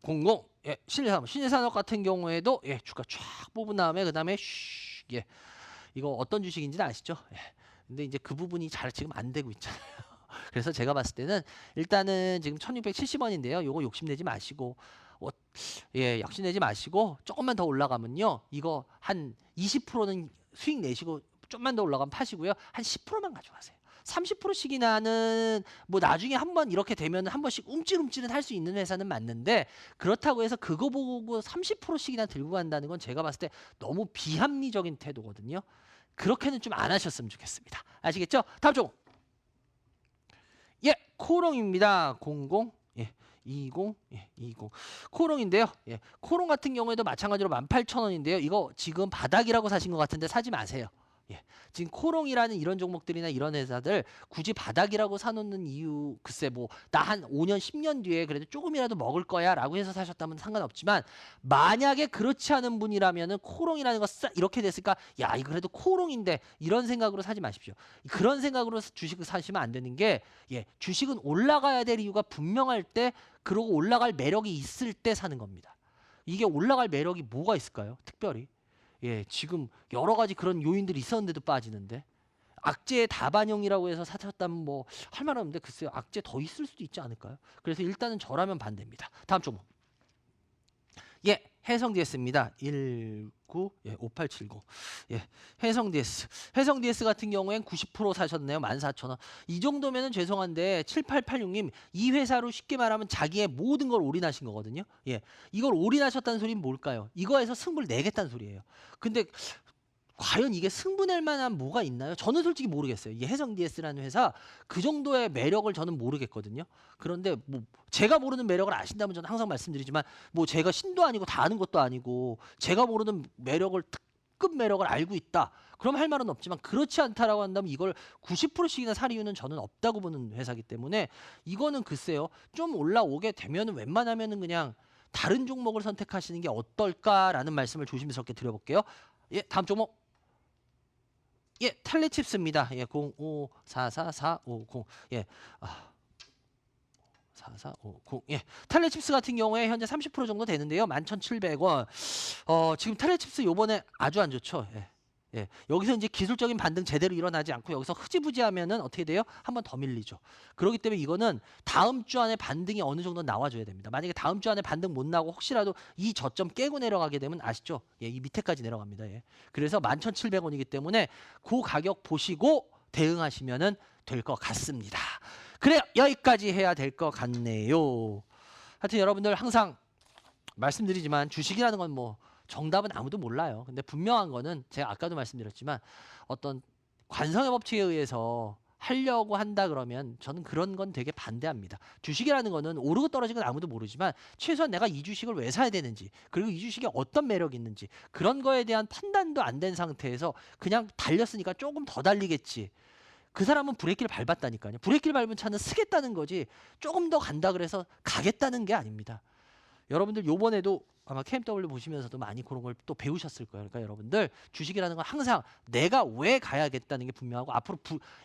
00 예 신일산업 같은 경우에도 예 주가 쫙 뽑은 다음에 그다음에 예 이거 어떤 주식인지는 아시죠? 예. 근데 이제 그 부분이 잘 지금 안 되고 있잖아요. 그래서 제가 봤을 때는 일단은 지금 1,670원인데요. 요거 욕심내지 마시고 예, 욕심내지 마시고 조금만 더 올라가면요. 이거 한 20%는 수익 내시고 좀만 더 올라가면 파시고요. 한 10%만 가져가세요. 30%씩이나는 뭐 나중에 한번 이렇게 되면 한 번씩 움찔움찔은 할 수 있는 회사는 맞는데 그렇다고 해서 그거 보고 30%씩이나 들고 간다는 건 제가 봤을 때 너무 비합리적인 태도거든요. 그렇게는 좀 안 하셨으면 좋겠습니다. 아시겠죠? 다음 종. 예, 코롱입니다. 00 예, 20 예, 20 코롱인데요. 예, 코롱 같은 경우에도 마찬가지로 18,000원인데요. 이거 지금 바닥이라고 사신 것 같은데 사지 마세요. 예, 지금 코롱이라는 이런 종목들이나 이런 회사들 굳이 바닥이라고 사놓는 이유 글쎄 뭐 나 한 5년 10년 뒤에 그래도 조금이라도 먹을 거야 라고 해서 사셨다면 상관없지만 만약에 그렇지 않은 분이라면은 코롱이라는 거 이렇게 됐을까 야 이거 그래도 코롱인데 이런 생각으로 사지 마십시오. 그런 생각으로 주식을 사시면 안 되는 게 예, 주식은 올라가야 될 이유가 분명할 때 그러고 올라갈 매력이 있을 때 사는 겁니다. 이게 올라갈 매력이 뭐가 있을까요? 특별히 예, 지금 여러 가지 그런 요인들이 있었는데도 빠지는데 악재의 다반영이라고 해서 사셨다면 뭐 할 말 없는데 글쎄요 악재 더 있을 수도 있지 않을까요? 그래서 일단은 저라면 반대입니다. 다음 종목. 예, 해성 DS입니다. 5870. 예, 해성 DS. 해성 DS 같은 경우엔 90% 사셨네요. 14,000원. 이 정도면은 죄송한데 7886님 이 회사로 쉽게 말하면 자기의 모든 걸 올인하신 거거든요. 예, 이걸 올인하셨다는 소리는 뭘까요? 이거에서 승부를 내겠다는 소리예요. 근데 과연 이게 승부낼 만한 뭐가 있나요? 저는 솔직히 모르겠어요. 이 해성 DS라는 회사 그 정도의 매력을 저는 모르겠거든요. 그런데 뭐 제가 모르는 매력을 아신다면 저는 항상 말씀드리지만 뭐 제가 신도 아니고 다 아는 것도 아니고 제가 모르는 매력을 특급 매력을 알고 있다. 그럼 할 말은 없지만 그렇지 않다라고 한다면 이걸 90%씩이나 살 이유는 저는 없다고 보는 회사이기 때문에 이거는 글쎄요. 좀 올라오게 되면은 웬만하면은 그냥 다른 종목을 선택하시는 게 어떨까라는 말씀을 조심스럽게 드려볼게요. 예, 다음 종목. 예, 텔레칩스입니다. 예, 0544450. 예. 4450. 예. 텔레칩스 같은 경우에 현재 30% 정도 되는데요. 11,700원. 지금 텔레칩스 요번에 아주 안 좋죠. 예. 예. 여기서 이제 기술적인 반등 제대로 일어나지 않고 여기서 흐지부지하면은 어떻게 돼요? 한 번 더 밀리죠. 그렇기 때문에 이거는 다음 주 안에 반등이 어느 정도 나와줘야 됩니다. 만약에 다음 주 안에 반등 못 나오고 혹시라도 이 저점 깨고 내려가게 되면 아시죠? 예, 이 밑에까지 내려갑니다. 예. 그래서 11,700원이기 때문에 그 가격 보시고 대응하시면은 될 것 같습니다. 그래요. 여기까지 해야 될 것 같네요. 하여튼 여러분들 항상 말씀드리지만 주식이라는 건 뭐 정답은 아무도 몰라요. 근데 분명한 거는 제가 아까도 말씀드렸지만 어떤 관성의 법칙에 의해서 하려고 한다 그러면 저는 그런 건 되게 반대합니다. 주식이라는 거는 오르고 떨어지는 건 아무도 모르지만 최소한 내가 이 주식을 왜 사야 되는지 그리고 이 주식에 어떤 매력이 있는지 그런 거에 대한 판단도 안 된 상태에서 그냥 달렸으니까 조금 더 달리겠지. 그 사람은 브레이크를 밟았다니까요. 브레이크를 밟은 차는 쓰겠다는 거지 조금 더 간다 그래서 가겠다는 게 아닙니다. 여러분들 요번에도 아마 KMW 보시면서도 많이 그런 걸 또 배우셨을 거예요. 그러니까 여러분들 주식이라는 건 항상 내가 왜 가야겠다는 게 분명하고 앞으로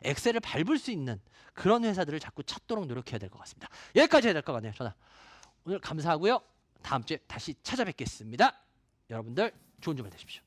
엑셀을 밟을 수 있는 그런 회사들을 자꾸 찾도록 노력해야 될 것 같습니다. 여기까지 해야 될 것 같네요. 전화 오늘 감사하고요. 다음 주에 다시 찾아뵙겠습니다. 여러분들 좋은 주말 되십시오.